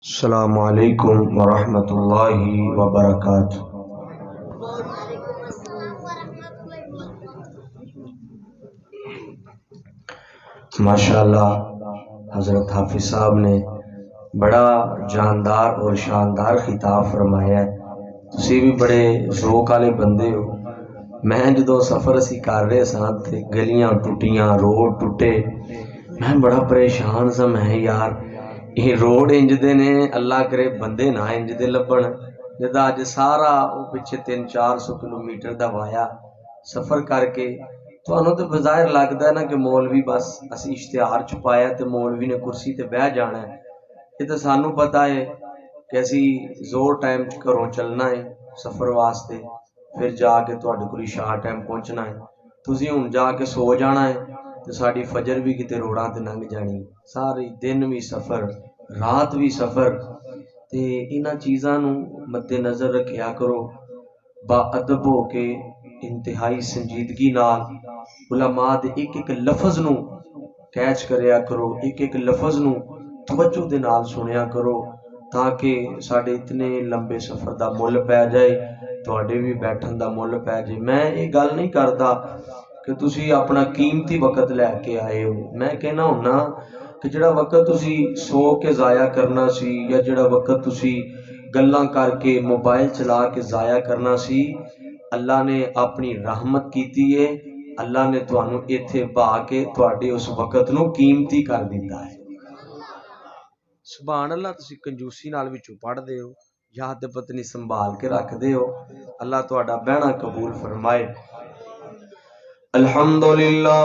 السلام علیکم ورحمۃ اللہ وبرکاتہ۔ ماشاءاللہ حضرت حافظ صاحب نے بڑا جاندار اور شاندار خطاب فرمایا ہے۔ تسی بھی بڑے ذوق والے بندے ہو۔ میں جدو سفر اسی کر رہے ساں تے گلیاں ٹوٹیاں، روڈ ٹوٹے، میں بڑا پریشان سا۔ میں یار یہ روڈ انج دے نے، اللہ کرے بندے نہ انج دے لبن، جدا اج سارا وہ پیچھے 300-400 کلومیٹر دا وایا سفر کر کے تانوں تے بظاہر لگدا ہے نا کہ مولوی بس اسی اشتہار چھپایا تے مولوی نے کرسی تے بیٹھ جانا ہے۔ یہ تو سانوں پتہ ہے کہ اسی زور ٹائم گھروں چلنا ہے سفر واسطے، پھر جا کے تہاڈے کول عشاء ٹائم پہنچنا ہے، تسی ہن جا کے سو جانا ہے تے ساڈی فجر بھی کتے روڑاں تے لنگ جانی، ساری دن بھی سفر رات بھی سفر۔ تے انہاں چیزاں نو مد نظر رکھیا کرو، با ادب ہو کے انتہائی سنجیدگی نال علماء دے ایک ایک لفظ نو کیچ کریا کرو، ایک ایک لفظ نو توجہ دے نال سنیا کرو، تاکہ ساڈے اتنے لمبے سفر دا مل پی جائے، تواڈے بھی بیٹھن دا مل پی جائے۔ میں یہ گل نہیں کردا کہ تسی اپنا قیمتی وقت لے کے آئے ہو، میں کہنا ہونا کہ جڑا وقت تسی سو کے ضائع کرنا سی، یا جڑا وقت تسی گلاں کر کے موبائل چلا کے ضائع کرنا سی، اللہ نے اپنی رحمت کیتی ہے، اللہ نے تانوں ایتھے بھا کے تواڈے اس وقت نو قیمتی کر دیتا ہے۔ سبحان اللہ، تسی کنجوسی نال وچوں پڑھ دے ہو، یاد پتنی سنبھال کے رکھ دے ہو، اللہ تہاڈا بہنا قبول فرمائے۔ الحمدللہ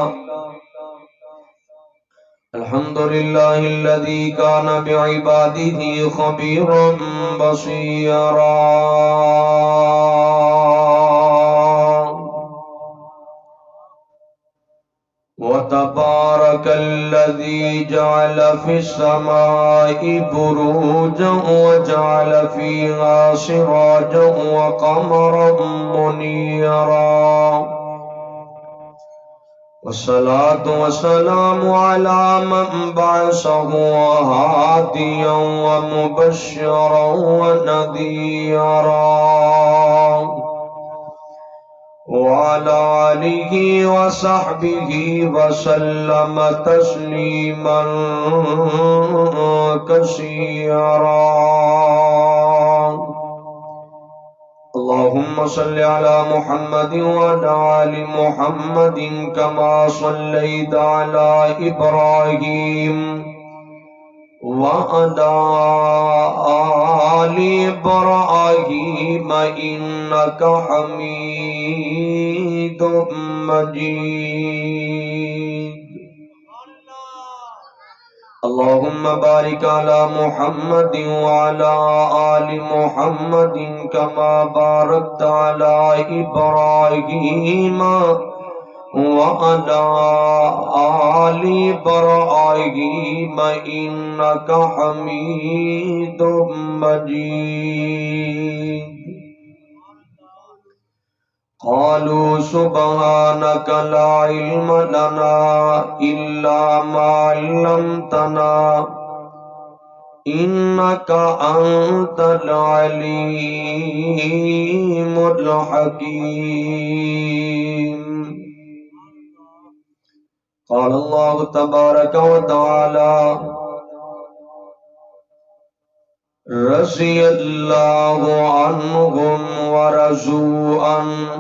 الحمدللہ الذی کان بعبادہ خبیرا بصیرا، وتبارک الذی جعل فی السماء بروجا وجعل فیہا سراجا وقمرا منیرا، والصلاة والسلام على من بعثه هاديا ومبشرا ونذيرا، وعلى آله وصحبه وسلم تسليما كثيرا۔ اللهم صل على محمد وعلى آل محمد كما صليت على إبراهيم وعلى آل إبراهيم إنك حميد مجيد۔ اللهم بارك على محمد وعلى آل محمد كما باركت على إبراهيم وعلى آل إبراهيم إنك حميد مجيد۔ قالوا سبحانك لا علم لنا إلا ما علمتنا إنك أنت العليم الحكيم۔ قال الله تبارك وتعالى: رضي الله عنهم ورضوا عنه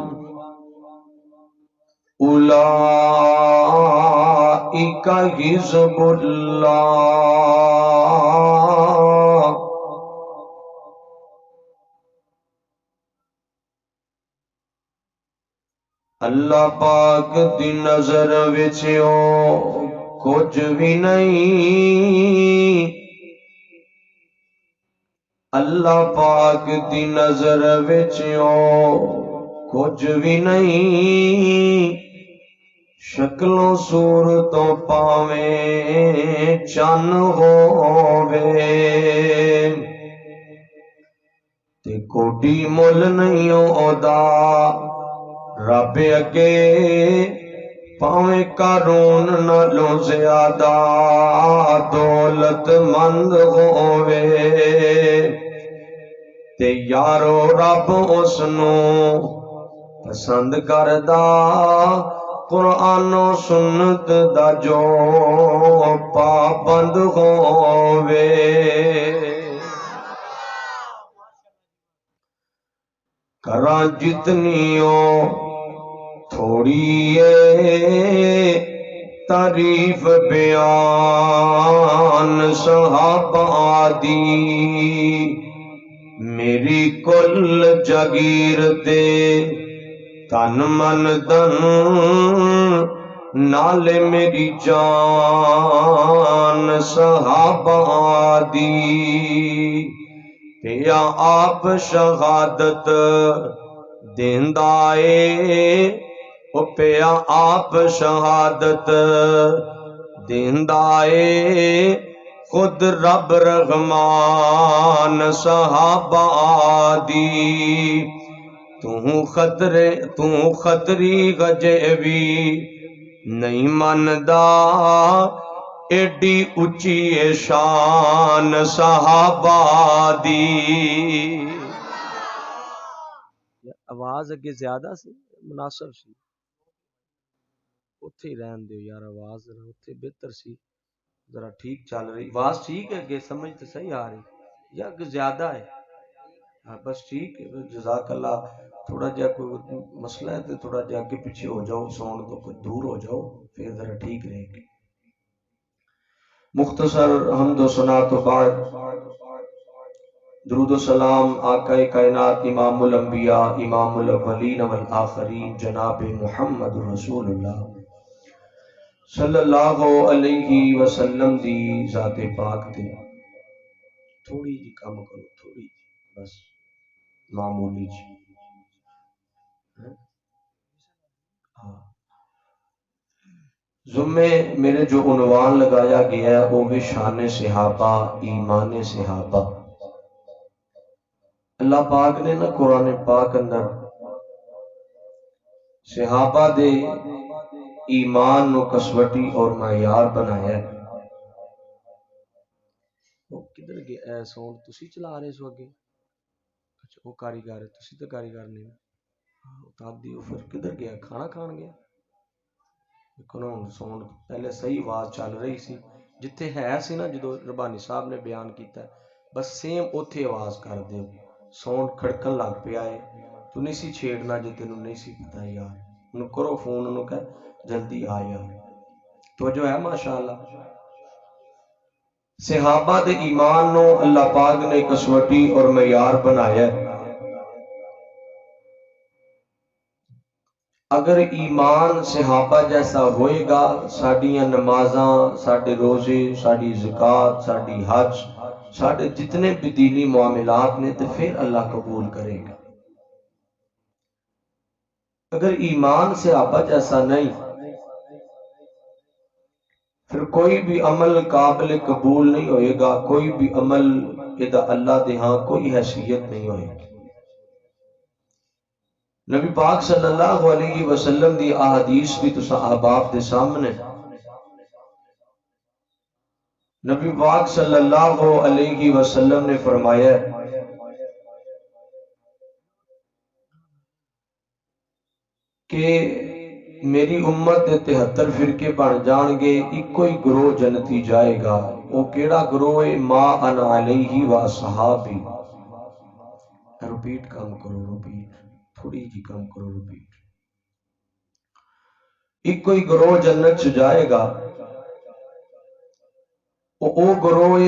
أولئك حزب الله۔ اللہ پاک دی نظر وچ کچھ بھی نہیں، اللہ پاک دی نظر وچ کچھ بھی نہیں، شکلوں صورتوں پاویں چن ہووے، تے کوٹی مل نہیں اودا رب اگے پاویں قارون نالوں زیادہ دولت مند ہووے، تے یارو رب اس نو پسند کردا قرآن و سنت دا جو پابند ہووے کراں جتنیوں تھوڑی تعریف بیان صحابہ دی میری کل جگیر دے تن من دن نال میری جان صحابہ دی پیا آپ شہادت دیندہ اے او پیا آپ شہادت دیندہ اے خود رب رحمان صحابہ دی تو خطری گجے بھی نہیں مندا ایڈی اچھی شان صحابہ دی آواز اگے زیادہ سی مناسب سی اتھے ہی رہن دیو یار آواز اتھے بہتر سی ذرا ٹھیک چل رہی آواز ٹھیک ہے کہ سمجھ تو صحیح آ رہی یا کہ زیادہ ہے بس ٹھیک ہے جزاک اللہ تھوڑا جا کوئی مسئلہ ہے تو تھوڑا جا کے پیچھے ہو جاؤ ساؤنڈ تو کوئی دور ہو جاؤ پھر ذرا ٹھیک رہے گی مختصر حمد و ثنا تو بعد درود و سلام آقا کائنات امام الانبیاء امام الاولین والآخرین جناب محمد رسول اللہ صلی اللہ علیہ وسلم دی ذات پاک تے تھوڑی جی کام کرو تھوڑی جی بس معمولی جی ذمے میرے جو عنوان لگایا گیا ہے وہ بھی شان صحابہ ایمان صحابہ اللہ پاک نے نا قرآن پاک اندر صحابہ دے ایمان نو کسوٹی اور معیار بنایا ہے وہ کدھر گیا اے ساؤنڈ تسی چلا رہے سو اگے اچھا وہ کاریگر ہے تسی تو کاریگر نہیں اتار دیو پھر کدھر گیا کھانا کھان گیا کنون ساؤنڈ پہلے صحیح آواز چل رہی سی جتھے ہے سی نا جدو ربانی صاحب نے بیان کیتا ہے بس سیم اوتھے آواز کر دیو ساؤنڈ کھڑکن لگ پیا ہے تو نہیں سی چھیڑنا جے تینوں نہیں سی پتا یار انہوں کرو فون انہوں کہ جلدی آ یار تو جو ہے ماشاءاللہ صحابہ دے ایمان نو اللہ پاک نے کسوٹی اور معیار بنایا ہے اگر ایمان صحابہ جیسا ہوئے گا ساڑیاں نمازاں ساڑے روزے ساڑی زکاة ساڑی حج ساڑے جتنے بھی دینی معاملات نے تو پھر اللہ قبول کرے گا اگر ایمان صحابہ جیسا نہیں پھر کوئی بھی عمل قابل قبول نہیں ہوئے گا کوئی بھی عمل ادا اللہ دے ہاں کوئی حیثیت نہیں ہوئے گی نبی پاک صلی اللہ علیہ وسلم دی احادیث بھی تو احباب دے سامنے نبی پاک صلی اللہ علیہ وسلم نے فرمایا کہ میری امت دے 73 فرقے بن جان گے ایک کوئی گروہ جنتی جائے گا وہ کیڑا گروہ ما انا علیہ و صحابی ریپیٹ کام کرو ریپیٹ تھوڑی جی کام کرو ریپیٹ ایک کوئی گروہ جنت چ جائے گا او گروہ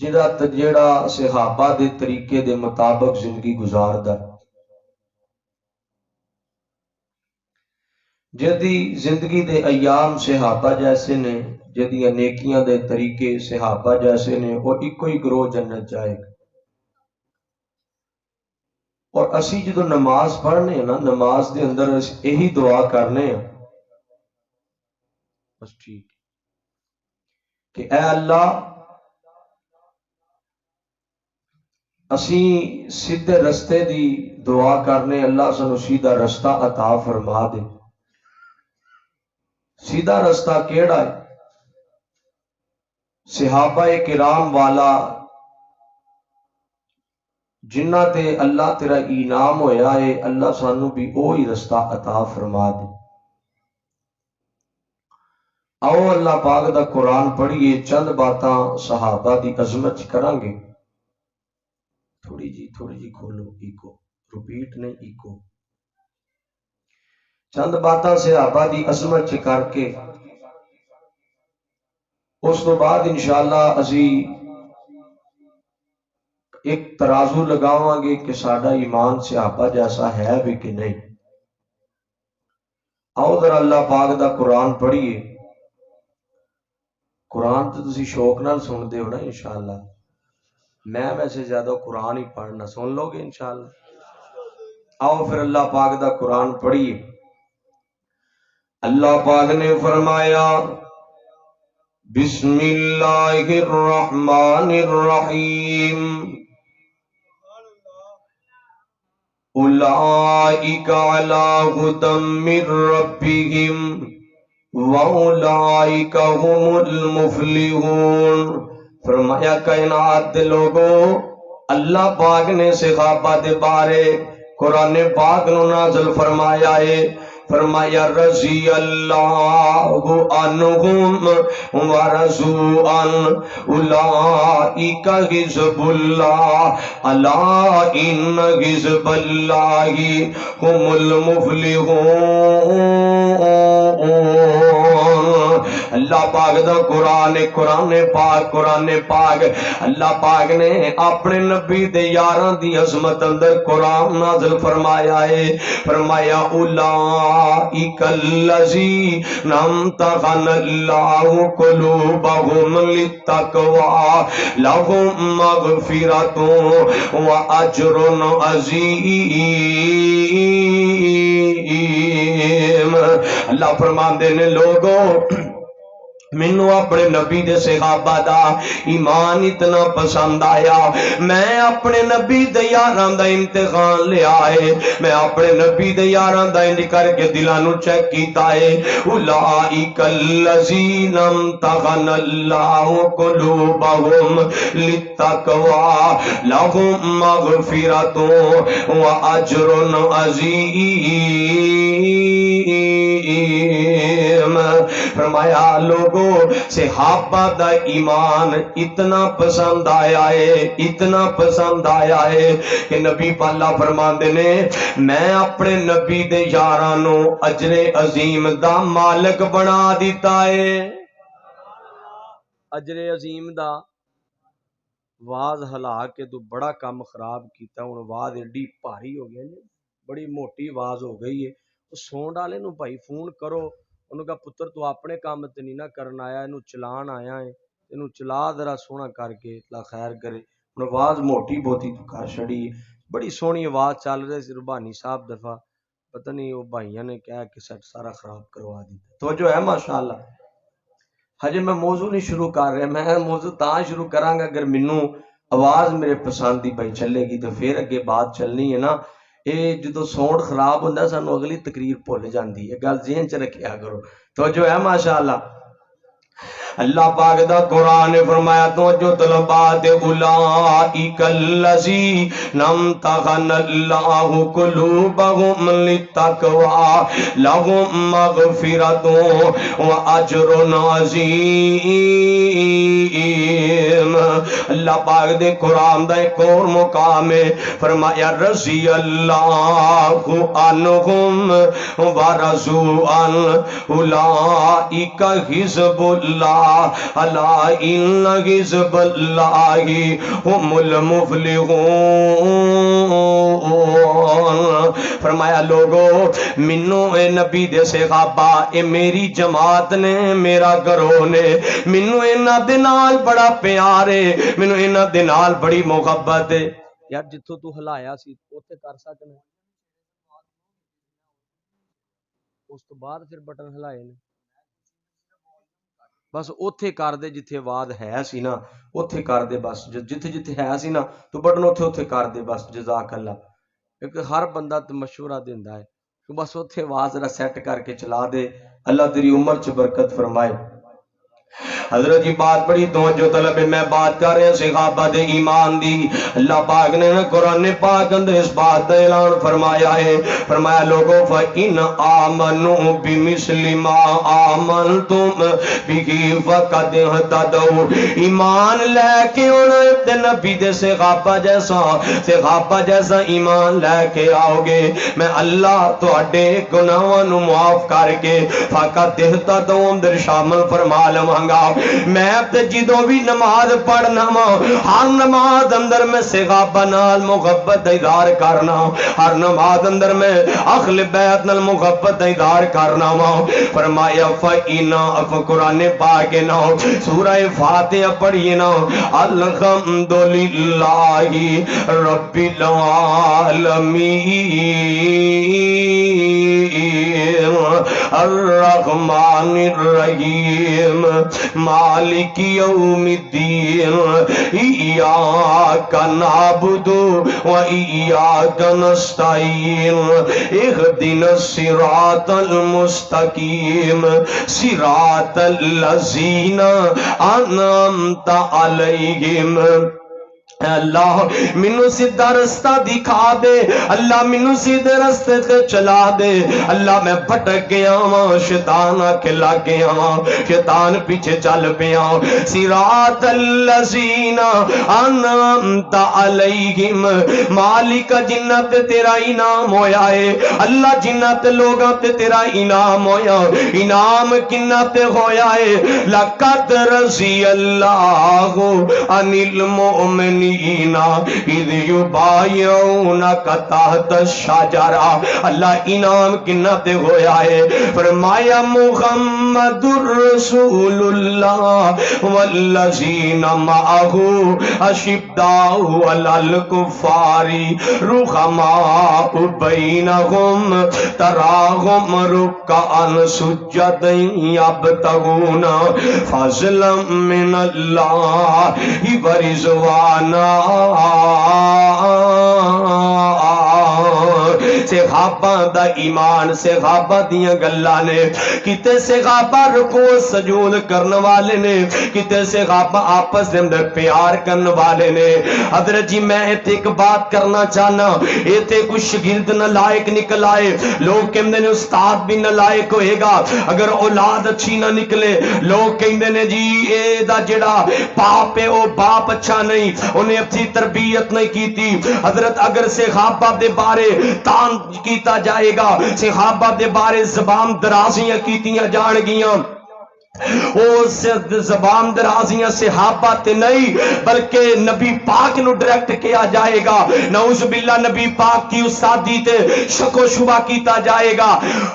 جیڑا صحابہ دے طریقے دے مطابق زندگی گزاردا جدی زندگی دے ایام صحابہ جیسے نے جدی نیکیاں دے طریقے صحابہ جیسے نے وہ ایک کوئی گروہ جنت جائے گا اور اسی جدو نماز پڑھنے ہیں نا نماز دے اندر یہی دعا کرنے ہیں بس ٹھیک کہ اے اللہ اسی سیدھے رستے دی دعا کرنے اللہ سنو سیدھا رستہ عطا فرما دے سیدھا رستہ کیڑا ہے صحابہ کرام والا جنہ تے اللہ تیرا انعام ہویا ہے اللہ سانو بھی وہی رستہ عطا فرما دے۔ آؤ اللہ پاک دا قرآن پڑھیے، چند باتاں صحابہ دی عظمت کریں گے۔ تھوڑی جی کھولو، ایکو ریپیٹ نہیں، ایکو چند باتاں صحابہ دی عظمت کر کے اس تو بعد انشاءاللہ اسی ایک ترازو لگاواں گے کہ ساڈا ایمان صحابہ جیسا ہے بھی کہ نہیں۔ آؤ ذرا اللہ پاک دا قرآن پڑھیے۔ قرآن تو تسی شوق نال سن دے ہو نا انشاءاللہ، میں ویسے زیادہ قرآن ہی پڑھنا، سن لو گے انشاءاللہ۔ آؤ پھر اللہ پاک دا قرآن پڑھیے۔ اللہ پاک نے فرمایا بسم اللہ الرحمن الرحیم اولئک علی ھدی من ربہم واولئک هم المفلحون۔ فرمایا کائنات دے لوگوں، اللہ پاک نے صحابہ دے بارے قرآن پاک نو نازل فرمایا ہے، فرمایا رضی اللہ عنہم ورضوا عنہ اولئک حزب اللہ الا ان حزب اللہ هم المفلحون۔ اللہ پاک دا قرآن پاک اللہ پاک نے اپنے نبی دے یاراں دی عظمت اندر قرآن نازل فرمایا ہے، فرمایا اولئک الذین امتحن اللہ قلوبہم للتقوی لہم مغفرۃ واجر عظیم۔ اللہ فرماندے نے لوگوں، مینوں اپنے نبی دے صحابہ دا ایمان اتنا پسند آیا، میں اپنے نبی دے یاراں دا امتحان لیا ہے، میں اپنے نبی دے یاراں دا انج کر کے دلاں نوں چیک کیتا ہے۔ اولئک الذین امتحن اللہ قلوبہم للتقوی لہم مغفرۃ واجر عظیم۔ فرمایا لوگوں، صحابہ دا ایمان اتنا پسند آیا ہے، اتنا پسند آیا ہے کہ نبی پالا فرماندے نے میں اپنے نبی دے یاراں نو اجر عظیم دا مالک بنا دیتا ہے۔ اجر عظیم دا واز ہلا کے تو بڑا کام خراب کیتا، ہن واز ایڈی بھاری ہو گئی، بڑی موٹی واز ہو گئی ہے۔ سونڈ والے نو بھائی فون کرو، انہوں کا پتر تو اپنے کام تے نہیں نہ کرنا آیا، انہوں چلان آیا ہے، انہوں چلا ذرا سونا کر کے اللہ خیر کرے۔ انہوں آواز موٹی بہتی تو کر چھڑی، بڑی سونی آواز چل رہے سی۔ ربانی صاحب دفعہ پتہ نہیں وہ بھائیاں نے کیا کہ سیٹ سارا خراب کروا دی تو جو ہے ماشاءاللہ۔ ہجے میں موضوع نہیں شروع کر رہا، میں موضوع تاں شروع کراں گا اگر منوں آواز میرے پسند دی بھائی چلے گی تو پھر اگے بات چلنی ہے نا۔ یہ جدو ساؤنڈ خراب ہوتا ہے سانو اگلی تقریر بھول جاندی ہے، گل ذہن چ رکھیا کرو تو جو ہے ماشاءاللہ۔ اللہ پاک دا قرآن فرمایا تو جو طلبات اولئک الذین امتحن اللہ قلوبہم للتقوی لہم مغفرۃ واجر عظیم۔ اللہ پاک دے قرآن دا ایک اور مقام ہے، فرمایا رضی اللہ عنہم ورضوا عنہ اولئک حزب اللہ الا ان حزب اللہ هم المفلحون۔ فرمایا لوگوں، منوں اے نبی دے صحابہ اے میری جماعت نے، میرا گروہ نے، منوں انہاں دے نال بڑا پیار ہے، منوں انہاں دے نال بڑی محبت ہے۔ یار جتھوں تو ہلایا سی اوتھے کر سکنا، اس تو بعد پھر بٹن ہلائے نے بس اوتھے کر دے جتھے آواز ہے سی نا، اوتھے کر دے بس، جتھے جتھے ہے سی نا تو بٹن اوتھے اوتھے کر دے بس۔ جزاک اللہ۔ ایک ہر بندہ تو مشورہ دیندا ہے کہ بس اوتھے آواز ذرا سیٹ کر کے چلا دے، اللہ تیری عمر چ برکت فرمائے۔ حضرت جی بات بڑی توجہ طلب ہے، میں بات کر رہے ہیں صحابہ دے ایمان دی۔ اللہ پاک نے قرآن پاک اندر اس بات کا اعلان فرمایا ہے، فرمایا لوگوں فَإِنْ آمَنُوا بِمِثْلِ مَا آمَنْتُمْ بِهِ فَقَدْ اهْتَدَوْا، ایمان لے کے انہیں نبی دے صحابہ جیسا ایمان لے کے آؤ گے، میں اللہ تواڈے گناہاں نو معاف کر کے فقط اهتدوا اندر شامل فرما لواں گا۔ میں تے جدوں بھی نماز پڑھنا وا، ہر نماز اندر میں صحابہ نال محبت اظہار کرنا، ہر نماز اندر میں اہل بیت نال محبت اظہار کرنا وا۔ فرمایا فإنا قرآن پاک نا سورہ فاتحہ پڑھیے نا، الحمدللہ رب العالمین الرحمن الرحیم مالک یوم الدین ایاک نعبد و ایاک نستعین اہدنا الصراط المستقیم صراط الذین انعمت علیہم۔ اللہ منو سیدھا رستہ دکھا دے، اللہ منو سیدھے رستے سے چلا دے، اللہ میں بھٹک گیا ہوں، شیطان آکے لگ گیا ہوں، شیطان پیچھے چل پیا، صراط الذین انعمت علیہم، مالک جنت تیرا انعام ہویا ہے، اللہ جنت لوگاں تے تیرا انعام ہویا، انعام کنت ہویا ہے، لقد رضی اللہ عن المؤمنین اذ یبایعونک تحت الشجرہ، اللہ انعام کنہ تے ہویا ہے، فرمایا محمد الرسول اللہ والذین معہ اشداء علی الکفار رحماء بینہم تراہم رکعا سجدا یبتغون فضلا من اللہ ورضوانا۔ صحابہ دا ایمان، صحابہ دیاں گلاں نے، کتے صحابہ رکوع سجود کرنے والے نے، کتے صحابہ آپس دے اندر پیار کرنے والے نے۔ حضرت جی میں ایک بات کرنا چاہنا، ایتے کچھ شاگرد نالائق نکل آئے، لوگ کہندے نے استاد بھی نالائق ہوئے گا اگر اولاد اچھی نہ نکلے، لوگ کہندے نے جی اے دا جڑا باپ ہے او باپ اچھا نہیں، انہیں اچھی تربیت نہیں کی تھی۔ حضرت اگر صحابہ دے بارے تان کیتا جائے گا، صحابہ دے بارے زبان درازیاں کیتیاں جان گیاں، زبان درازیاں صحابہ تے نہیں بلکہ نبی پاک نو ڈائریکٹ کیا جائے گا، نعوذ باللہ نبی پاک کی استادی تے شک و شبہ کیتا جائے گا۔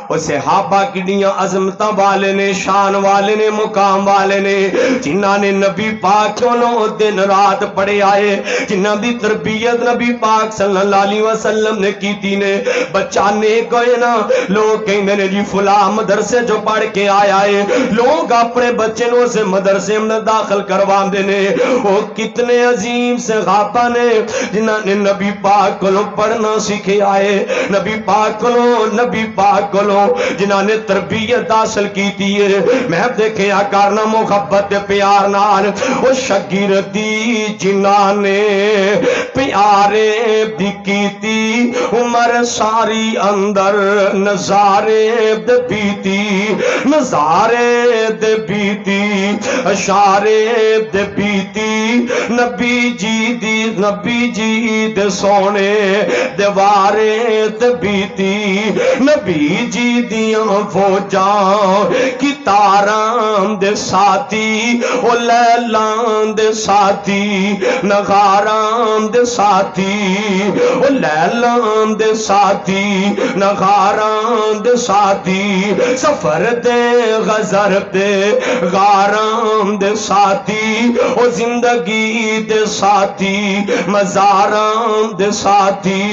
وہ صحابہ کی دیاں عظمتاں والے نے، شان والے نے، مقام والے نے، جنہاں نے نبی پاک کو دن رات پڑھے آئے، جنہاں دی تربیت نبی پاک صلی اللہ علیہ وسلم نے کیتی نے، بچہ نیک ہوئے نا، لوگ کہندے نے جی فلاں مدرسے جو پڑھ کے آیا ہے، لوگ اپنے بچے نو سے مدرسے میں داخل کروا دینے۔ وہ کتنے عظیم صحابہ نے جنہاں نے نبی پاک کو پڑھنا سیکھے آئے، نبی پاک کو جنہاں نے تربیت حاصل کی ہے۔ میں دیکھیا کرنا محبت پیار نال وہ شاگردی جنہاں نے پیارے دی کیتی، عمر ساری اندر نظارے دے بیتی، نظارے دے بیتی، اشارے دے بیتی، نبی جی دے سونے دیوارے دے بیتی، نبی جی دیاں فوجاں کی تاراں دے ساتھی، او لیلان دے ساتھی، نغاراں دے ساتھی، او لیلان دے ساتھی، نغاراں دے ساتھی، سفر دے غزر دے غارام دے ساتھی، او زندگی دے ساتھی، مزارام دے ساتھی،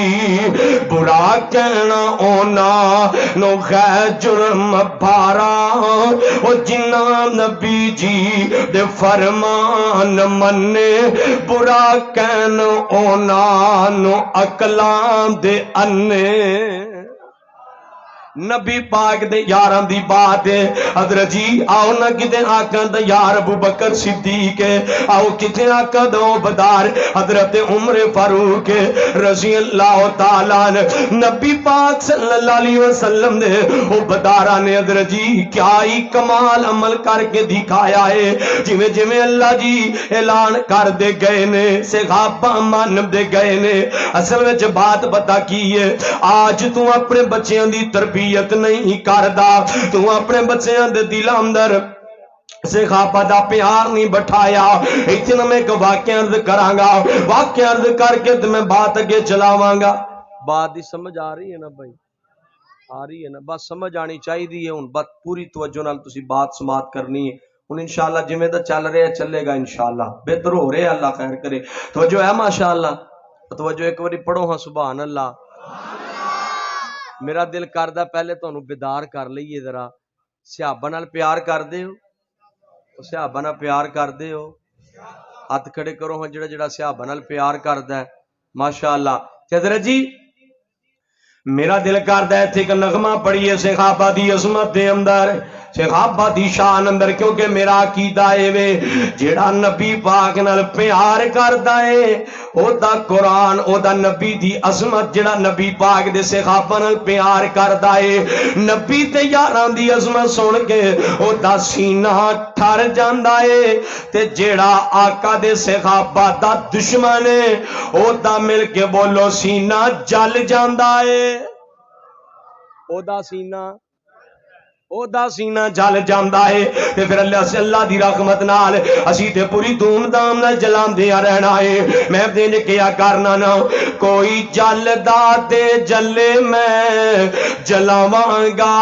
برا کہنا اونا نو غیر جرم بھارا، او جنہ نبی جی دے فرمان مننے، برا کہنا اونا نو اکلام دے انے۔ نبی پاک دے یاران دی بات ہے حضرت جی آؤ نہ کتے آقا دا یار ابو بکر صدیق ہے آؤ کتے آقا دا عبدار حضرت عمر فاروق رضی اللہ تعالیٰ نبی پاک صلی اللہ علیہ وسلم دے عبدارہ نے حضرت جی کیا ہی کمال عمل کر کے دکھایا ہے جویں جویں اللہ جی اعلان کر دے گئے نے صحابہ مان دے گئے نے اصل وچ بات بتا کی ہے آج تو اپنے بچیاں دی تربیت نہیں کردا تو اپنے بچیاں دے دل اندر صحابہ دا پیار نہیں بٹھایا اتنا میں ایک واقعہ عرض کرانگا واقعہ عرض کر کے تو میں بات اگے چلاوانگا بات دی سمجھ آ رہی ہے نا بھائی آ رہی ہے نا بس سمجھ آنی چاہی دی ہے ان بات پوری توجہ نال تسی بات سماعت کرنی ہے ان انشاءاللہ جمعہ دا چل رہے چلے گا انشاءاللہ بہتر ہو رہے اللہ خیر کرے توجہ ہے ماشاءاللہ توجہ ایک باری پڑھو ہاں سبحان اللہ میرا دل کردہ پہلے تو انہوں بیدار کر لئیے ذرا صحابہ نال پیار کر دے ہو صحابہ نال پیار کر دے ہو ہاتھ کھڑے کرو ہاں جڑا جڑا صحابہ نال پیار کر دے ماشاءاللہ حضرت جی میرا دل کردہ ہے تھے کہ نغمہ پڑھئے صحابہ دی عظمت دے اندر صحابہ دی شان اندر کیونکہ میرا عقیدہ ہے وے جیڑا نبی پاک نال پیار کردہ ہے او دا قرآن او دا نبی دی عظمت جیڑا نبی پاک دے صحابہ نال پیار کردہ ہے نبی تے یاران دی عظمت سن کے او دا سینہ ٹھر جاندہ ہے تے جیڑا آقا دے صحابہ دا دشمن ہے او دا مل کے بولو سینہ جل جاندہ ہے او دا سینہ جل جاندہ ہے تے پھر اللہ سے اللہ دی رحمت نال اسی تے پوری دھوم دام نال جلان دیا رہنا ہے میں دینے کیا کرنا نا کوئی جل دا تے جلے میں جلاوانگا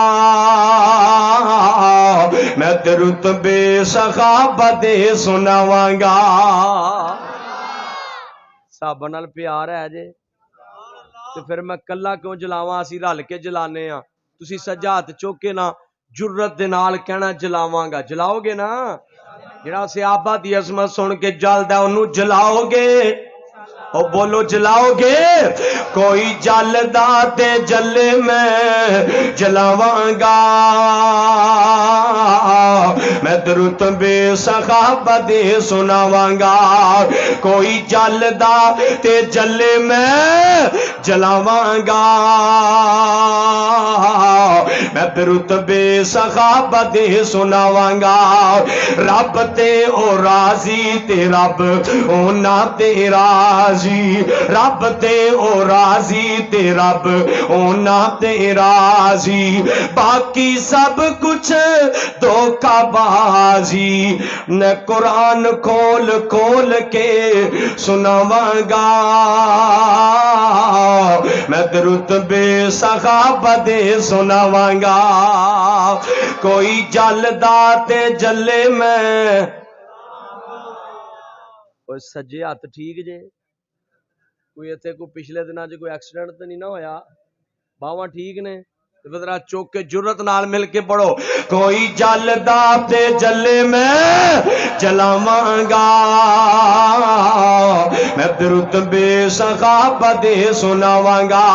میں تے رتبے صحابہ دے سناوانگا صحابہ نال پیار ہے جے تو پھر میں کلا کیوں جلاواں اسی رل کے جلانے ہاں تسی سجاد چوکے نا جرت دے نال کہنا جلاواں گا جلاؤ گے نا جڑا صحابہ دی عظمت سن کے جلدا اونوں جلاؤ گے او بولو جلاؤ گے کوئی جلدا تے جلے میں جلاواں گا میں رتبے صحابہ دے سناواں گا کوئی جلدا تے جلے میں جلاواں گا میں رتبے صحابہ دے سناواں گا رب تے او راضی تے رب او نا تے راضی رب تے او راضی تے رب او نا تے راضی باقی سب کچھ دھوکہ بازی نہ قرآن کھول کھول کے سناواں گا میں رتبے صحابہ دے سناواں گا کوئی جلدا تے جلے میں کوئی سجے ہاتھ ٹھیک جے کوئی ایتھے کوئی پچھلے دنوں کوئی ایکسیڈنٹ تو نہیں نہ ہویا باواں ٹھیک نے ذرا چوک کے جرت نال مل کے پڑھو کوئی جلدا تے جلے میں جلاواں گا میں رتبے صحابہ دے سناواں گا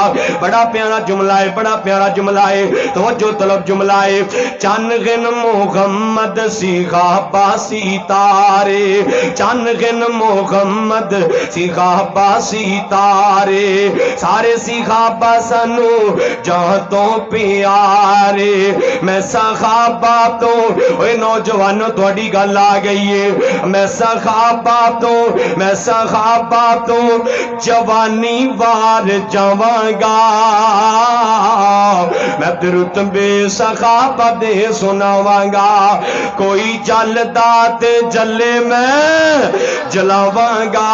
بڑا پیارا جملہ ہے بڑا پیارا جملہ ہے توجہ طلب جملہ ہے چنگن محمد صحابہ ستارے چنگن محمد صحابہ ستارے سارے صحابہ سنو جہاں تو پیارے میں صحابہ تو اوے نوجوانوں تھوڑی گل آ گئی ہے میں صحابہ تو جوانی وار جاواں گا میں رتبے صحابہ دے سناواں گا کوئی جلدا تے جلے میں جلاواں گا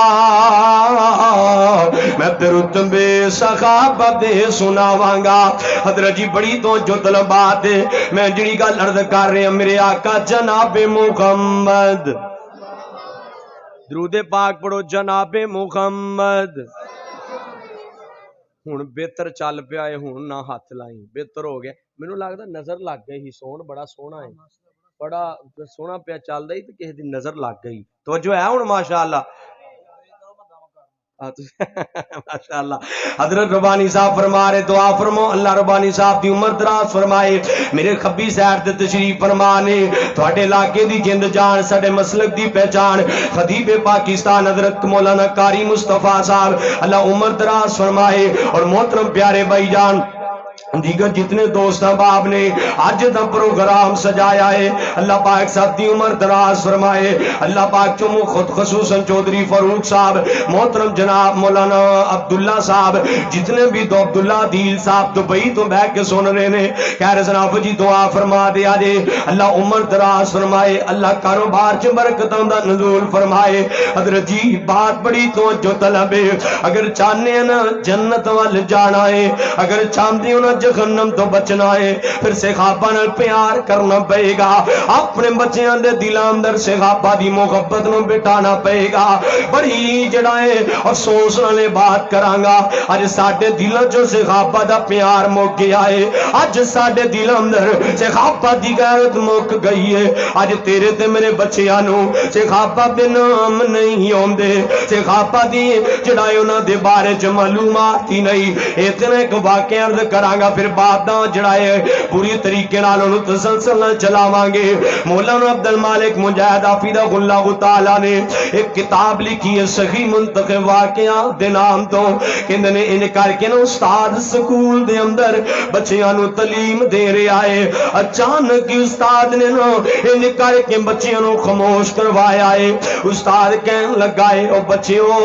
میں رتبے صحابہ دے سناواں گا حضرت جی بڑی تو جو طلب بات ہے میں جڑی گل عرض کر رہے ہیں میرے آقا جناب محمد درود پاک پڑھو جناب محمد ہن بہتر چل پیا ہے ہن نہ ہاتھ لائیں بہتر ہو گیا مینوں لگدا نظر لگ گئی سون بڑا سونا ہے بڑا سونا پیا چلدا ہی تے کسے دی نظر لگ گئی توجہ ہے ہن ماشاءاللہ ماشاءاللہ حضرت ربانی صاحب فرما رہے دعا فرمو اللہ ربانی صاحب دی عمر دراز فرمائے میرے کھبی سائر تے تشریف فرمانے تواڈے علاقے دی جند جان ساڈے مسلک دی پہچان خطیب پاکستان حضرت مولانا قاری مصطفیٰ صاحب اللہ عمر دراز فرمائے اور محترم پیارے بھائی جان دیگر جتنے دوست احباب نے آج دا پروگرام سجایا ہے اللہ پاک صاحب دی عمر دراز فرمائے اللہ پاک چمو خود خصوصاً چودھری فاروق صاحب محترم جناب مولانا عبداللہ صاحب جتنے بھی دو عبداللہ دیل صاحب دبئی تو بیٹھ کے سن رہے نے خیر جناب جی دعا فرما دیا جے اللہ عمر دراز فرمائے اللہ کاروبار چ برکتاں دا نزول فرمائے حضرت جی بات بڑی توجہ طلب ہے اگر چاہنے ہیں نا جنت وال جانا ہے اگر چاہتے ہو نا جہنم تو بچنا ہے پھر صحابہ نال پیار کرنا پئے گا اپنے بچیاں دے دلاں اندر صحابہ دی محبت نو بٹھانا پئے گا بڑی جڑا ہے افسوس نال بات کراں گا اج ساڈے دلاں چوں صحابہ دا پیار مک گیا ہے اج ساڈے دلاں اندر صحابہ دی غیرت مک گئی ہے اج تیرے تے میرے بچیاں نو صحابہ دے نام نہیں اوندے صحابہ دی جڑا ہے انہاں دے بارے چ معلومات ہی نہیں اتنا ایک واقعہ عرض کراں گا پھر بعد جڑا ہے پوری طریقے نال انہوں تسلسل چلاواں گے مولانا عبد المالک مجاہد حفظہ اللہ تعالی نے ایک کتاب لکھی ہے صحیح منتخب واقعہ دے نام تو کہندے نے ان کر کے نا استاد سکول دے اندر بچیاں نو تعلیم دے رہا ہے اچانک استاد نے نا ان کر کے بچیاں نو خاموش کروایا ہے استاد کہن لگا ہے او بچیو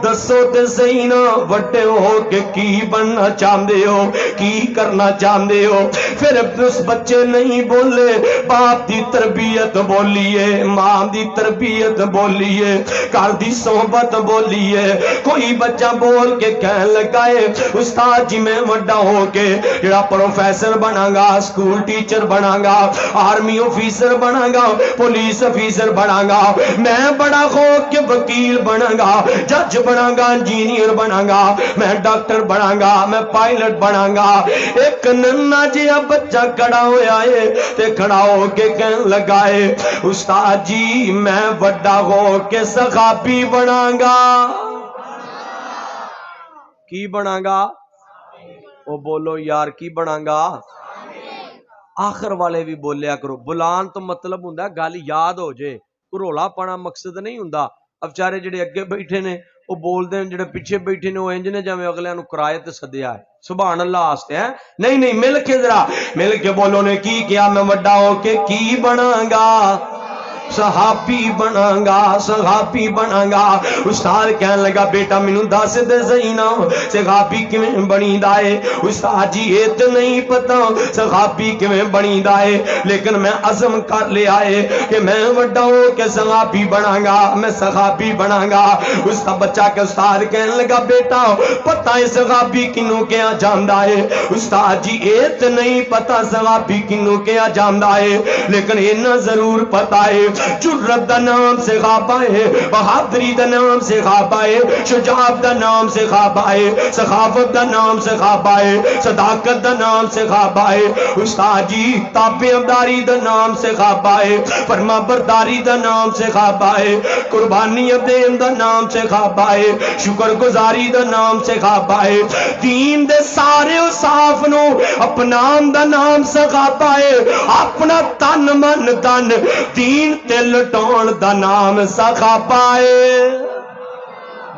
دسو تے صحیح نا وڈے ہو کے کی بننا چاہندے ہو کی کرنا چاہندے ہو پھر اس بچے نہیں بولے باپ دی تربیت بولیے ماں دی تربیت بولیے گھر دی صحبت بولیے کوئی بچہ بول کے کہن لگا ہے استاد جی میں وڈا ہو کے جڑا پروفیسر بنا گا سکول ٹیچر بنا گا آرمی آفیسر بنا گا پولیس آفیسر بنا گا میں بڑا ہو کے وکیل بنا گا جج بنا گا انجینئر بنا گا میں ڈاکٹر بنا گا میں پائلٹ بنا گا ایک ننا جیا بچہ کھڑا ہویا ہے تے کھڑا ہو کے کہن لگا ہے استاد جی میں وڈا ہو کے صحابی بنا گا کی بنا گا او بولو یار کی بنا گا آخر والے بھی بولیا کرو بلان تو مطلب ہوندا گل یاد ہو جے رولا پانا مقصد نہیں ہوندا اب چارے جڑے اگے بیٹھے نے وہ بول دیں جڑے پیچھے بیٹھے نے وہ انج نے جویں اگلے نو کرائے تے سدیا ہے سبحان اللہ واسطے ہیں نہیں مل کے ذرا مل کے بولو نے کی کیا میں وڈا ہو کے کی بنا گا صحابی بناں گا صحابی بناں گا استاد کہن لگا بیٹا مینوں دس دے صحیح نا صحابی کیویں بنیدا ہے استاد جی یہ تے نہیں پتہ صحابی کیویں بنیدا ہے لیکن میں عزم کر لیا ہے کہ میں وڈا ہو کے صحابی بناں گا میں صحابی بناں گا اس کا بچہ کے استاد کہن لگا بیٹا پتہ ہے صحابی کینوں کیا جاندا ہے استاد جی یہ تے نہیں پتہ صحابی کینوں کیا جاندا ہے لیکن انہاں ضرور پتہ ہے جرت دا نام سے غابہ ہے بہادری دا نام سے غابہ ہے شجاعت دا نام سے غابہ ہے سخاوت دا نام سے غابہ ہے صداقت دا نام سے غابہ ہے استاد جی تابعداری دا نام سے غابہ ہے فرما برداری دا نام سے غابہ ہے قربانی دین دا نام سے غابہ ہے شکر گزاری دا نام سے غابہ ہے دین دے سارے اصاف نو اپنام دا نام سے غابہ ہے اپنا تن من تن دین تے لٹون دا نام سخا پائے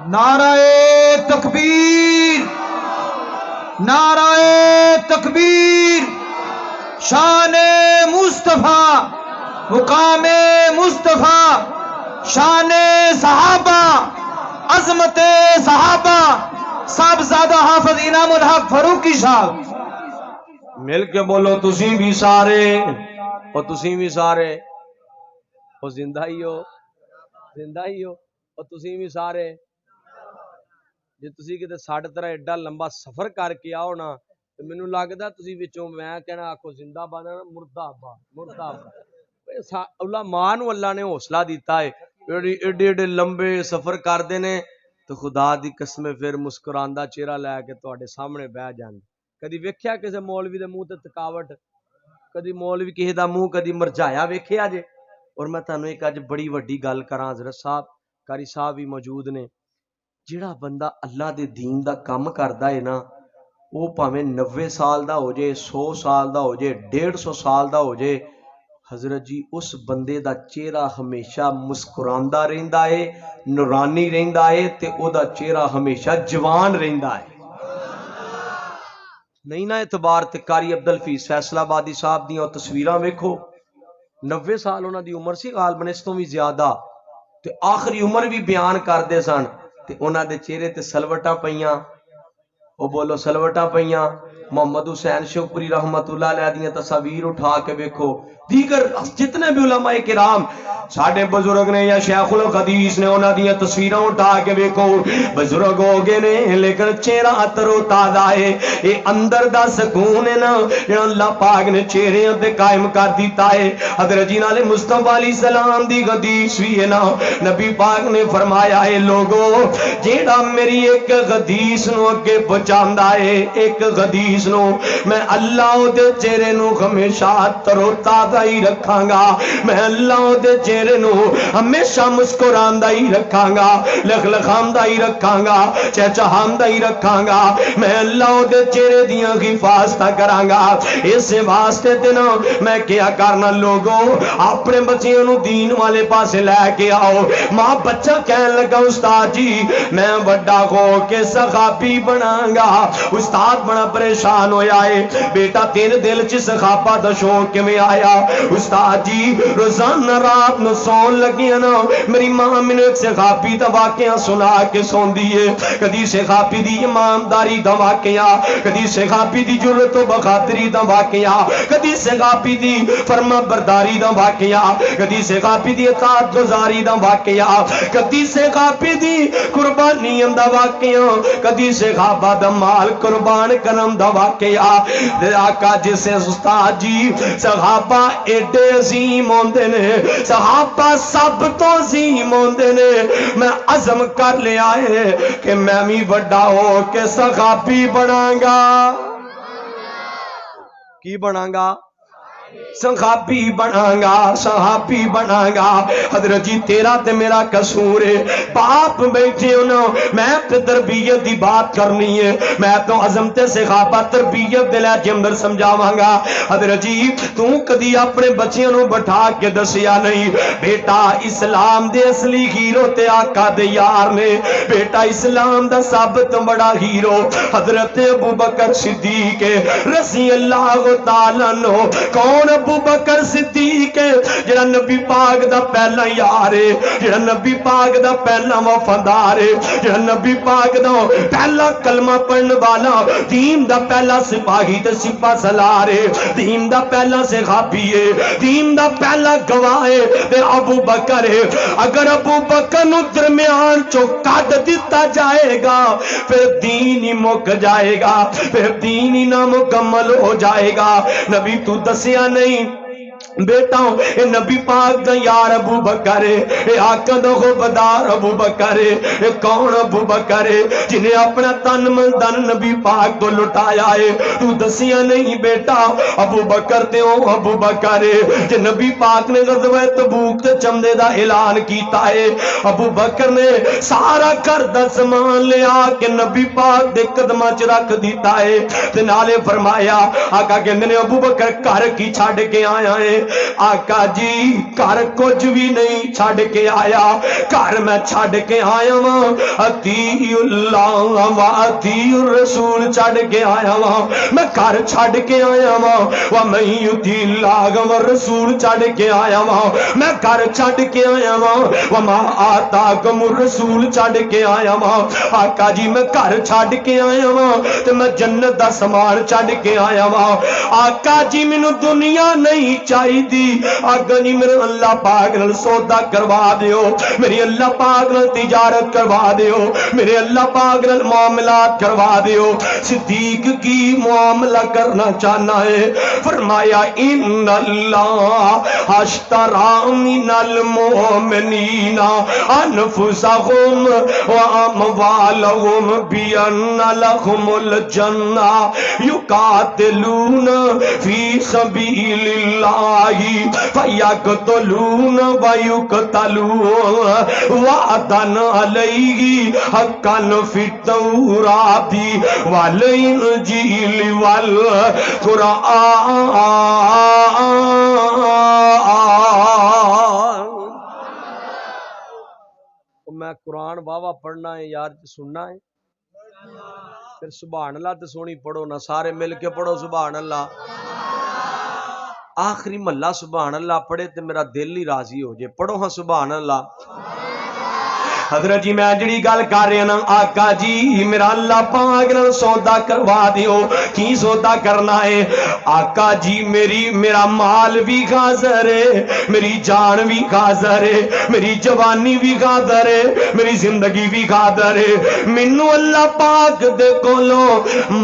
نعرہ تکبیر نعرہ تکبیر شان مصطفیٰ مقام مصطفیٰ شان صحابہ عظمت صحابہ صاحبزادہ حافظ انعام الحق فاروقی صاحب مل کے بولو تسی بھی سارے اور تسی بھی سارے وہ زندہ ہی ہو اور تسی بھی سارے جے تسی کتے ساڑھے طرح ایڈا لمبا سفر کر کے آؤ نا تو میں نو لگدا تسی وچوں میں کہنا آکھو زندہ باد مردہ آباد اللہ ماں نو اللہ نے حوصلہ دیتا ہے ایڈے ایڈے لمبے سفر کر دینے تو خدا دی قسم پھر مسکراندا چہرہ لے کے تواڈے سامنے بیٹھ جاندے کدی ویکھیا کسے مولوی دے منہ تے تکاوٹ کدی مولوی کسے دا منہ کدی مرجایا ویکھیا جے اور میں تانوں ایک اج بڑی وڈی گل کراں حضرت صاحب قاری صاحب بھی موجود نے جڑا بندہ اللہ دے دین دا کام کردا ہے نا وہ پاویں 90 سال دا ہو جائے 100 سال دا ہو جائے 150 سال دا ہو جائے حضرت جی اس بندے دا چہرہ ہمیشہ مسکراندا رہندا ہے نورانی رہندا ہے تے او دا چہرہ ہمیشہ جوان رہندا ہے نہیں نا اعتبار تے قاری عبدالفیض فیصل آبادی صاحب دیاں تصویراں ویکھو 90 سال انہاں دی عمر سی غالباً اس تو بھی زیادہ تے آخری عمر بھی بیان کردے سن تے انہاں دے چہرے تے سلوٹاں پئیاں او بولو سلوٹاں پئیاں محمد حسین شوقپوری رحمت اللہ علیہ دیاں تصاویر اٹھا کے ویکھو دیگر جتنے بھی علماء کرام ساڈے بزرگ نے یا شیخ الحدیث نے انہاں دیاں تصویراں اٹھا کے ویکھو بزرگ ہو گئے نے لیکن چہرہ تر و تازہ ہے اے اندر دا سکون ہے نا جڑا اللہ پاک نے چہرے تے قائم کر دیتا ہے حضرت جی نال مصطفیٰ علیہ السلام دی حدیث بھی ہے نا نبی پاک نے فرمایا ہے لوگو جیڑا میری ایک حدیث نو اگے پہنچاندا ہے ایک حدیث نو میں اللہ دے چہرے نو ہمیشہ تر و تازہ ہی رکھاں گا میں اللہ دے چہرے نو ہمیشہ مسکراندا ہی رکھاں گا لخلخاندا ہی رکھاں گا چہچہاندا ہی رکھاں گا میں اللہ دے چہرے دیاں حفاظت کراں گا اس واسطے تے نا میں کیا کرنا لوگوں اپنے بچیاں نو دین والے پاسے لے کے آؤ ماں بچہ کہن لگا استاد جی میں بڑا ہو کے صحابی بناں گا استاد بڑا پریشان ہویا ہے بیٹا تیرے دل چ صحابہ دا شوق کیویں آیا استاد جی روزانہ رات نو سون لگیاں نا میری ماں مینوں ایک صحابی دا واقعہ سنا کے سوندی ہے کدی صحابی دی ایمانداری دا واقعہ کدی صحابی دی جرأت و بہادری دا واقعہ کدی صحابی دی فرما برداری دا واقعہ کدی صحابی دی اطاعت گزاری دا واقعہ کدی صحابی دی قربانی دا واقعہ کدی صحابہ دا مال قربان کرن دا واقعہ آقا جسے استاد جی صحابہ ایڈے عظیم ہوندے نے صحابہ سب تو عظیم ہوندے نے میں عزم کر لیا ہے کہ میں بھی بڑا ہو کے صحابی بناں گا کی بناں گا صحابی بناں گا صحابی بناں گا حضرت جی تیرا تے میرا قصور ہے باپ بیٹھے انہوں میں تے تربیت دی بات کرنی ہے میں تو عظمت صحابہ تربیت دلے جمدر سمجھاواں گا حضرت جی تو کدی اپنے بچیاں نو بٹھا کے دسیا نہیں بیٹا اسلام دے اصلی ہیرو تے آقا دے یار نے بیٹا اسلام دا ثابت بڑا ہیرو حضرت ابوبکر صدیق رضی اللہ تعالیٰ عنہ کون ابو بکر صدیق جڑا نبی پاک دا پہلا یار ہے جڑا نبی پاک دا پہلا وفادار ہے جڑا نبی پاک دا پہلا کلمہ پڑھنے والا دین دا پہلا سپاہی تے سپاہ سالار ہے دین دا پہلا صحابی ہے دین دا پہلا گواہ ہے تے ابو بکر ہے اگر ابو بکر نو درمیان چو کٹ دیتا جائے گا پھر دین ہی مک جائے گا پھر دین ہی نامکمل ہو جائے گا نبی تو دسیا نہیں بیٹا اے نبی پاک دا یار ابو بکر ہے اے آقا دا خبردار ابو بکر ہے اے کون ابو بکر ہے جنہیں اپنا تن من دن نبی پاک تو لٹایا ہے تو دسیا نہیں بیٹا ابو بکر تے او ابو بکر ہے جے نبی پاک نے غزوہ تبوک تے چمدے دا اعلان کیتا ہے ابو بکر نے سارا گھر دا سامان لے آ کے نبی پاک دے قدماں چ رکھ دیتا ہے تے نالے فرمایا آقا کہندے نے ابو بکر گھر کی چھڈ کے آیا ہے آقا جی گھر کچھ بھی نہیں چھڑ کے آیا گھر میں چھڑ کے آیا ہاں اطیع اللہ و اطیع الرسول چھڑ کے آیا ہاں میں گھر چھڑ کے آیا ہاں ومن یطیع اللہ و الرسول چھڑ کے آیا ہاں میں گھر چھڑ کے آیا ہاں وما آتاکم الرسول چھڑ کے آیا ہاں آقا جی میں گھر چھڑ کے آیا ہاں تے میں جنت دا سامان چھڑ کے آیا ہاں آقا جی مینوں دنیا نہیں چاہیے دی آگا نہیں میرے اللہ پاک نال سودا کروا دیو میری اللہ پاک نال تجارت کروا دیو میرے اللہ پاک نال معاملات کروا دیو صدیق کی معاملہ کرنا چاہنا ہے فرمایا ان اللہ اشتری من المؤمنین انفسهم واموالهم بان لهم الجنہ یقاتلون فی سبیل اللہ اللہ فیقتلون ویقتلون وعدا علیہ حقا فی التوراۃ والانجیل والقرآن۔ میں قرآن واہ پڑھنا ہے یار، سننا ہے پھر سبحان اللہ تو سونی پڑھو نا، سارے مل کے پڑھو سبحان اللہ۔ آخری محلہ سبحان اللہ پڑھے تو میرا دل ہی راضی ہو جائے، پڑھو ہاں سبحان اللہ۔ حضرت جی میں جڑی گل کر رہا نا، آقا جی میرا اللہ پاک نال سودا کروا دیو۔ کی سودا کرنا ہے آقا جی؟ میرا مال بھی حاضر ہے، میری جان بھی حاضر ہے، میری جوانی بھی حاضر ہے، میری زندگی بھی حاضر ہے۔ مینوں اللہ پاک دے کولوں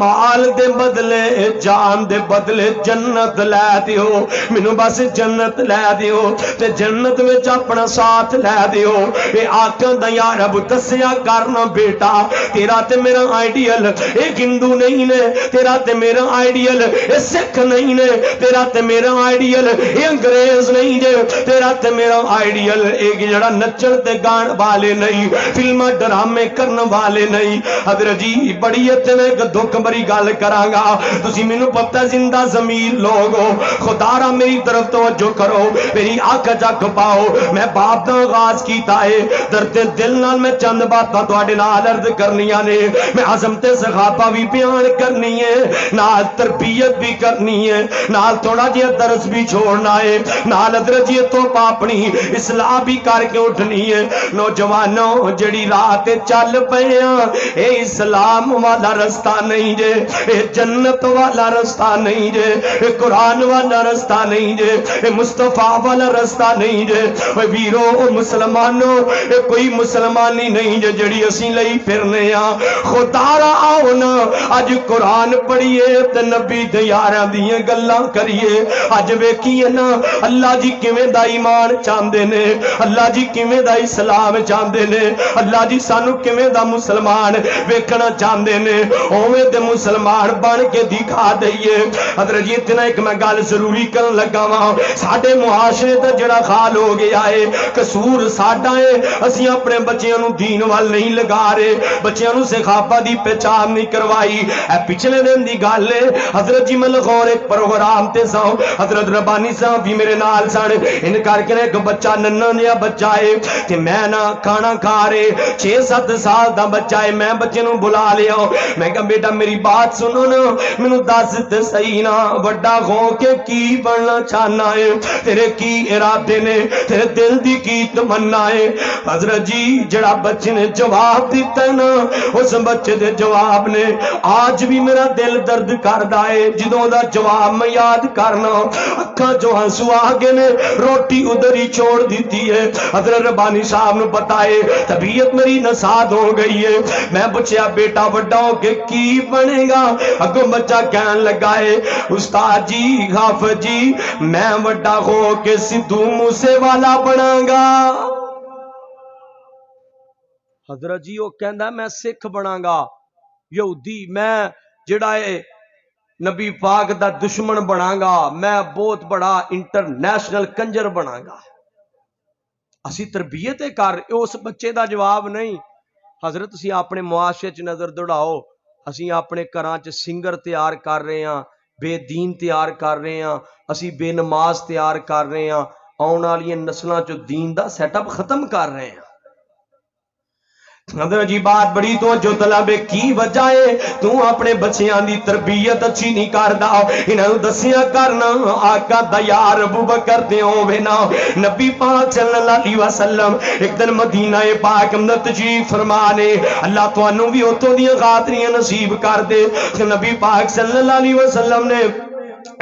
مال دے بدلے جان دے بدلے جنت لے دیو، مینوں بس جنت لے دیو تے جنت وچ اپنا ساتھ لے دیو۔ اے آقا دا یا رب دسیا کرنا بیٹا، تیرا تے میرا آئیڈیل اے ہندو نہیں نے، تیرا تے میرا آئیڈیل اے سکھ نہیں نے، تیرا تے میرا آئیڈیل اے انگریز نہیں جے، تیرا تے میرا آئیڈیل اے جڑا نچن تے گان والے نہیں، فلماں ڈرامے کرن والے نہیں۔ حضرت جی بڑی اتنے ایک دکھ بری گل کرانگا، تسی مینوں پتہ زندہ ضمیر لوگ ہو، خدا را میری طرف توجہ کرو، میری آنکھ جگ پاؤ۔ میں باپ دا آغاز کیتا ہے، درد دل نال میں چند باتاں تواڈے نال عرض کرنیاں نے، میں عظمت صحابہ بھی بیان کرنی ہے، نال تربیت بھی کرنی ہے، نال تھوڑا جہا درس بھی چھوڑنا ہے، نال حضرت جی تو اپنی اصلاح بھی کر کے اٹھنی ہے۔ نوجوانوں جڑی رات چل پیاں، اے اسلام والا رستہ نہیں جے، اے جنت والا رستہ نہیں جے، اے قرآن والا رستہ نہیں جے، اے مصطفیٰ والا رستہ نہیں جے۔ اے ویرو مسلمانوں اے کوئی مسلمانی نہیں جے جڑی اسی لئی پھرنے ہاں۔ خدا را آؤ نا اج قرآن پڑھیے تے نبی دے یاراں دیاں گلاں کریے، اج ویکھیے نا اللہ جی کیویں دا ایمان چاہندے نے، اللہ جی کیویں دا اسلام چاہندے نے، اللہ جی سانو کیویں دا مسلمان ویکھنا چاہندے نے، اوویں دے مسلمان بن کے دکھا دئیے۔ حضرت جی اتنا ایک میں گل ضروری کرن لگا واں، ساڈے معاشرے دا جڑا حال ہو گیا ہے، قصور ساڈا ہے، اسی اپنے بچیاں نو دین وال نہیں لگا رہے، بچیاں نو صحابہ دی پہچان نہیں کروائی۔ اے پچھلے دن دی گل ہے، حضرت جی میں لاہور ایک پروگرام تے سا، حضرت ربانی صاحب بھی میرے نال سن، ان کر کے ایک بچہ ننھا جہا بچہ ہے تے میں نہ کھانا کھا رہے، 6-7 سال دا بچہ ہے، میں بچے نو بلا لیا، میں کہا بیٹا میری بات سنو نا، مینوں دس تے صحیح نا بڑا ہو کے کی بننا چاہنا ہے، تیرے کی ارادے نے، تیرے دل دی کی تمنا ہے۔ حضرت جی جڑا بچے نے جواب دیتا ہے نا، اس بچے دے جواب نے آج بھی میرا دل درد کردا ہے، جدوں دا جواب میں یاد کرنا اکھاں جو ہنسو آگے نے، روٹی ادھر ہی چھوڑ دیتی ہے۔ حضرت ربانی صاحب نو پتا ہے طبیعت میری نساد ہو گئی ہے، میں پوچھیا بیٹا بڑا ہو کے کی بنے گا؟ اگوں بچہ کہن لگا ہے استاد جی حافظ جی میں بڑا ہو کے سدھو موسے والا بنا گا۔ حضرت جی وہ کہندا میں سکھ بنا گا، یہودی میں جڑا ہے نبی پاک دا دشمن بنا گا، میں بہت بڑا انٹرنیشنل کنجر بنا گا۔ اسی تربیت کر اس بچے دا جواب نہیں۔ حضرت اسی اپنے معاشرے چ نظر دوڑاؤ، اسی اپنے گھراں چ سنگر تیار کر رہے ہاں، بے دین تیار کر رہے ہاں، اسی بے نماز تیار کر رہے ہاں، آن والی نسلاں چ دین دا سیٹ اپ ختم کر رہے ہیں۔ حضرت جی بات بڑی توجہ طلب کی وجہ ہے تو اپنے بچیاں دی تربیت اچھی نہیں کردا، انہاں نوں دسیا کرنا آقا دا یار ابو بکر تے ہووے نا، نبی پاک صلی اللہ علیہ وسلم ایک دن مدینہ پاک اندر تشریف فرما نے، اللہ تانوں بھی اوتھوں دیاں خاطریاں نصیب کر دے۔ نبی پاک صلی اللہ علیہ وسلم نے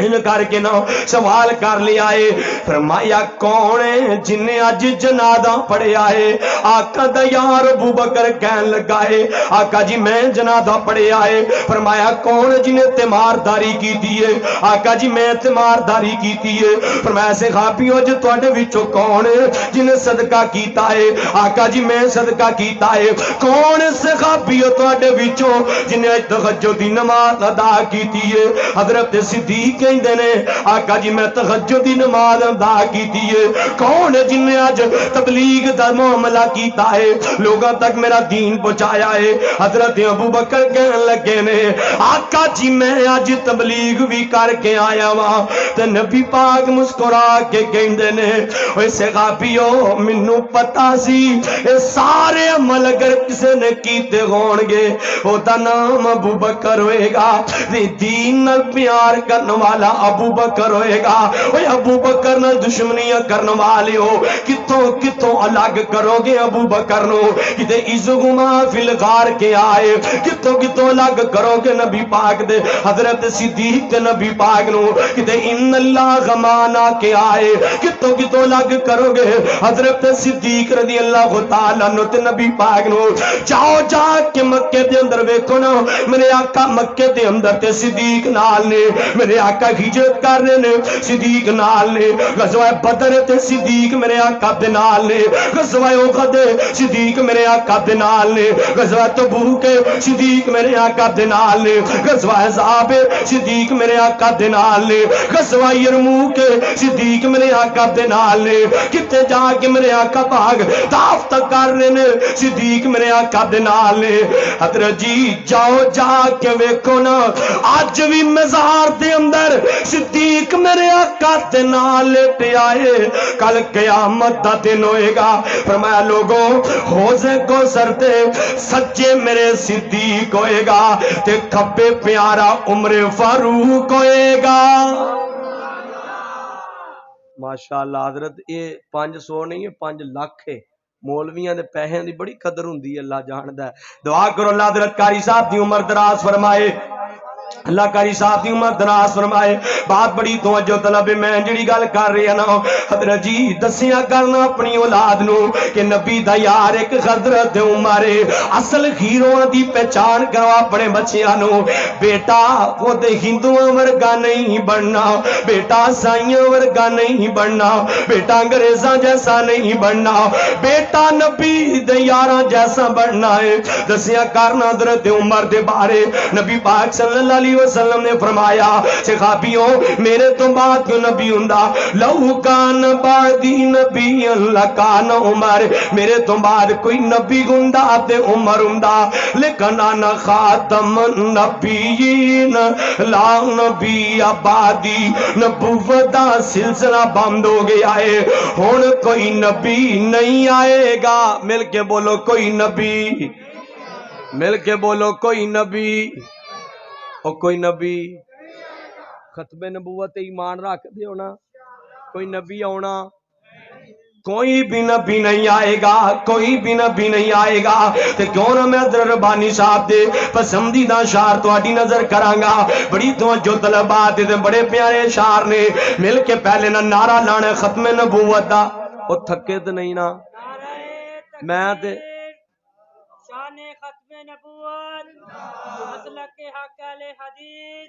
ان کر کے نہ سوال کر لیا ہے، فرمایا کون ہے جن نے اج جنازہ پڑھیا ہے؟ آقا دا یار ابو بکر کہن لگا ہے آقا جی میں جنازہ پڑھیا ہے۔ فرمایا کون جن نے تیمارداری کی ہے؟ آقا جی میں تیمارداری کی ہے۔ فرمایا صحابیو جو تواڈے وچوں کون ہے جن نے صدقہ کیتا ہے؟ آقا جی میں صدقہ کیتا ہے۔ کون صحابیو تواڈے وچوں جن نے تہجد دی نماز ادا کیتی ہے؟ حضرت صدیق کہندے نے آقا جی میں تہجد دی نماز ادا کیتی ہے. کون ہے جن نے اج تبلیغ دا معاملہ کیتا ہے لوگاں تک میرا دین پہنچایا ہے؟ حضرت ابو بکر کہن لگے نے آقا جی میں اج تبلیغ بھی کر کے آیا وا. تے نبی پاک مسکرا کے کہندے نے اوے صحابیو مینوں پتہ سی اے سارے عمل اگر کسے نے کیتے ہون گے او دا نام ابو بکر ہوئے گا. دین نال پیار کرنے والا ابو بکر ہوئے گا. اوے ابو بکر نال دشمنیاں کرنے والے ہو کتوں کتوں الگ کرو گے ابو بکر نو؟ کتے عزہما فی الغار کے آئے کتوں کتوں الگ کرو گے نبی پاک دے حضرت صدیق تے نبی پاک نو؟ کتے ان اللہ غمانا کے آئے کتوں کتوں الگ کرو گے حضرت صدیق رضی اللہ تعالیٰ عنہ تے نبی پاک نو؟ جاؤ جا کے مکے دے اندر ویکھو نا میرے آقا مکے دے اندر تے صدیق نال نے. میرے آقا ہجرت کر رہے نے صدیق نال نے. غزوہ بدر تے صدیق میرے آقا دے نال نے. غزوہ احد صدیق میرے آقا دے نال نے. غزوہ تبوک صدیق میرے آقا دے نال نے. غزوہ احزاب صدیق میرے آقا دے نال نے. غزوہ یرموک صدیق میرے آقا دے نال نے. کتے جا کے میرے آقا پاک دعوت کر رہے نے صدیق میرے آقا دے نال نے. حضرت جی جاؤ جا کے ویکھو نا اج بھی مزار دے اندر صدیق میرے آقا دے نال لیٹے آئے. کل قیامت دا دن ہوئے گا. فرمایا لوگوں حوض کوثر تے سجے میرے صدیق ہوئے گا تے کھبے پیارا عمر فاروق ہوئے گا. ماشاءاللہ حضرت یہ 500 نہیں ہے 5 لاکھ ہے. مولویاں دے پیسے دی بڑی قدر ہوندی ہے اللہ جاندا ہے. دعا کرو اللہ حضرت قاری صاحب دی عمر دراز فرمائے. اللہ قاری صاحب دی عمر دراز فرمائے. بات بڑی توجہ طلب میں جڑی گل کر رہی نا حضرت جی دسیاں کرنا اپنی اولاد نو کہ نبی دا یار ایک حضرت عمر اصل ہیرو دی پہچان کرو اپنے بچیاں نو. بیٹا وہ تے ہندوؤں ورگا نہیں بننا, بیٹا عیسائیاں ورگا نہیں بننا, بیٹا انگریزاں جیسا نہیں بننا, بیٹا نبی دے یاراں جیسا بننا ہے. دسیاں کرنا حضرت عمر دے بارے نبی پاک صلی اللہ علیہ وسلم نے فرمایا صحابیوں میرے تو بعد کیوں نبی ہوندا؟ لو کان بعدی نبی لکان عمر. میرے تو بعد کوئی نبی ہوندا تے عمر ہوندا. لیکن انا خاتم النبیین لا نبی بعدی. نبوت دا سلسلہ بند ہو گیا ہے. ہن کوئی نبی نہیں آئے گا. مل کے بولو کوئی نبی. مل کے بولو کوئی نبی. اور کوئی نبی ختم نبوت ایمان رکھ دے ہونا کوئی نبی آنا کوئی بھی نبی نہیں آئے گا. کوئی بھی نبی نہیں آئے گا. تے کیوں نہ میں حضرت ربانی صاحب دے پسندیدہ شعر تہاڈی نظر کرانگا. بڑی توجہ طلبات دے بڑے پیارے شعر نے. مل کے پہلے نہ نعرہ لانا ختم نبوت دا. او تھکے تے نہیں نا میں تے شان ختم نبوت مسلک حق اہل حدیث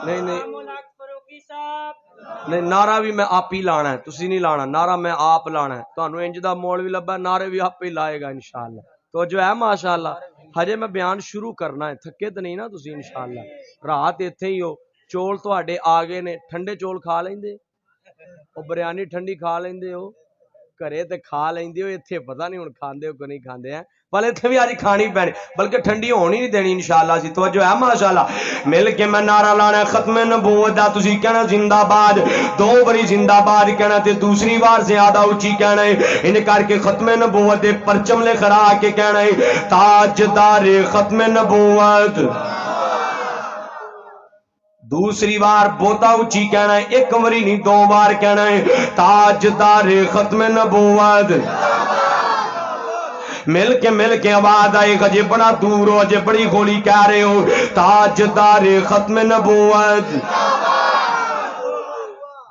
نہیں نہیں الحق فاروقی صاحب نہیں نعرہ بھی میں آپ ہی لانا ہے. تسی نہیں لانا نعرہ میں آپ لانا ہے. تانوں انج دا مولوی لبا نعرے بھی آپ ہی لائے گا انشاءاللہ. تو جو ہے ماشاءاللہ ہجے میں بیان شروع کرنا ہے. تھکے تے نہیں نا تسی انشاءاللہ. رات ایتھے ہی ہو. چول تواڈے آگے نے. ٹھنڈے چول کھا لیندے او بریانی ٹھنڈی کھا لیندے ہو گھرے تے کھا لیندے ہو. ایتھے پتہ نہیں ہن کھاندے ہو کہ نہیں کھاندے ہیں بل ایتھے بھی آج کھانی پینی بلکہ ٹھنڈی ہونی نہیں دینی انشاءاللہ. سی توجہ ہے ماشاءاللہ. مل کے میں نعرہ لانا ختم نبوت دا. تسی کہنا زندہ باد. 2 باری زندہ باد کہنا تے دوسری بار زیادہ اونچی کہنا ہے. ان کر کے ختم نبوت دے پرچم لے خرا کے کہنا ہے تاجدار ختم نبوت. دوسری بار بہتا اونچی کہنا ہے. ایک باری نہیں 2 بار کہنا ہے تاجدار ختم نبوت. مل کے آواز آئے گا جے بڑا دور ہو جے بڑی گولی کہہ رہے ہو تاجدار ختم نبوت.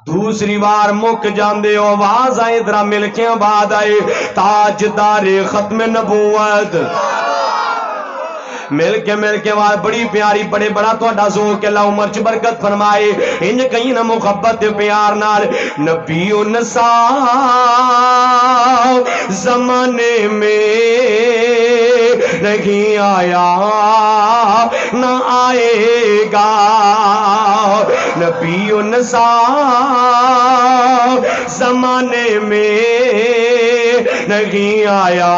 دوسری بار مک جاندے ہو آواز آئے ذرا مل کے آواز آئے تاجدار ختم نبوت. مل کے آواز بڑی پیاری بڑے بڑا تہاڈا ذوق اللہ عمر چ برکت فرمائے. انج کہیں نہ محبت پیار نال نبی انسا زمانے میں نہیں آیا نہ آئے گا. نبی نصاب زمانے میں نہیں آیا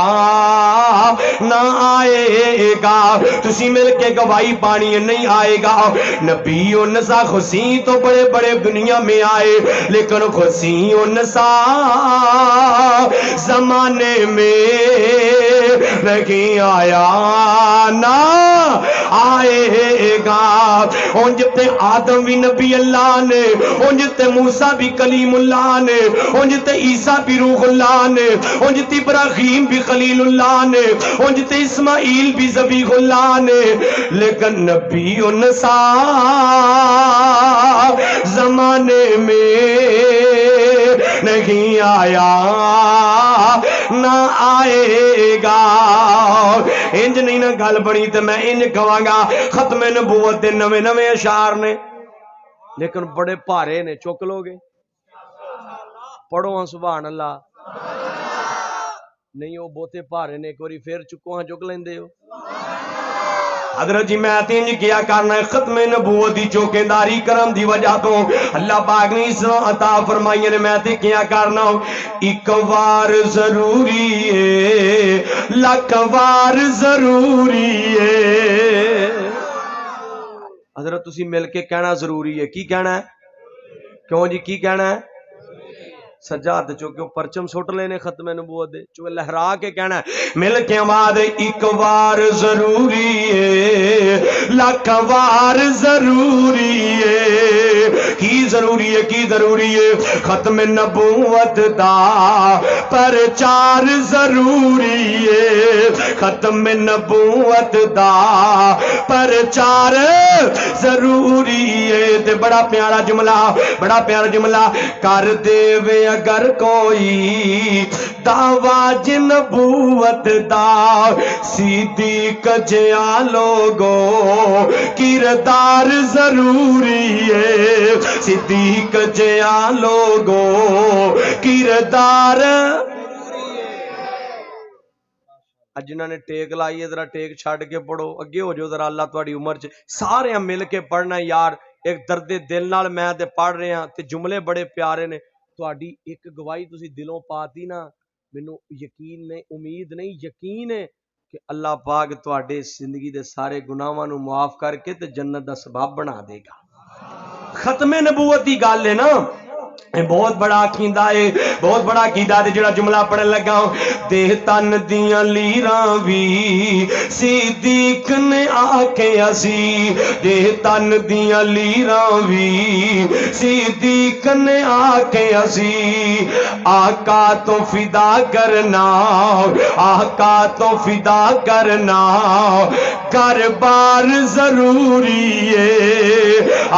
نہ آئے گا. تسی مل کے گواہی پانی نہیں آئے گا. نبی نصاب حسین تو بڑے بڑے دنیا میں آئے لیکن حسین نصاب زمانے میں نہیں آیا نہ آئے گا. ان جتے آدم بھی نبی اللہ نے, ان جتے موسیٰ بھی کلیم اللہ نے, ان جتے عیسیٰ بھی روح اللہ نے, ان جتے ابراہیم بھی خلیل اللہ نے, ان جتے اسماعیل بھی ذبیح اللہ نے, لیکن نبی نصاب زمانے میں نہیں آیا نہ آئے گا. انج نہیں نہ گل بنی تو میں انج کہاں گا ختم نبوت دے نویں نویں اشعار نے لیکن بڑے بھارے نے. چک لو گے پڑھو ہاں سبحان اللہ. نہیں وہ بہتے بھارے نے, ایک باری پھر چکو ہاں چک لیندے ہو. حضرت جی میں تینج کیا کرنا ہے ختم نبوت دی چوکیداری کرم دی وجہ تو اللہ پاک نے اس عطا فرمائی نے. میں تے کیا کرنا ہوں ایک وار ضروری ہے لاکھ وار ضروری ہے. حضرت تسی مل کے کہنا ضروری ہے. کی کہنا ہے؟ کیوں جی کی کہنا ہے؟ سجاد چوکے پرچم سٹ لینے ختم نبوت دے چوکے لہرا کے کہنا ہے مل کے آواز ایک وار ضروری ہے لاکھ وار ضروری ہے. کی ضروری ہے؟ کی ضروری ہے؟ ختم نبوت دا پرچار ضروری ہے. ختم نبوت دا پرچار ضروری ہے. تے بڑا پیارا جملہ, بڑا پیارا جملہ کر دے وے اگر کوئی دعویٰ نبوت دا صدیق جیا لوگو کردار ضروری ہے. صدیق جیا لوگو کردار. جنہوں نے ٹیک لائی ہے ذرا ٹیک چھاڑ کے پڑھو, اگے ہو جو ذرا, اللہ تھوڑی عمر چ سارے ہم مل کے پڑھنا یار. ایک درد دل نال میں تے پڑھ رہے ہیں تے جملے بڑے پیارے نے. تہاڈی ایک گواہی تسی دلوں پاتی نا, مینوں یقین نہیں, امید نہیں, یقین ہے کہ اللہ پاک تہاڈے زندگی دے سارے گناہاں نوں معاف کر کے تے جنت دا سبب بنا دے گا. ختم نبوت دی گل ہے نا, بہت بڑا عقیدہ ہے, بہت بڑا عقیدہ ہے. جڑا جملہ پڑھن لگا ہوں دے تن دیاں لیراں وی صدیق نے آکھے اسی, دے تن دیاں لیراں وی صدیق نے آکھے اسی. آقا تو فدا کرنا, آقا تو فدا کرنا کر بار ضروری ہے.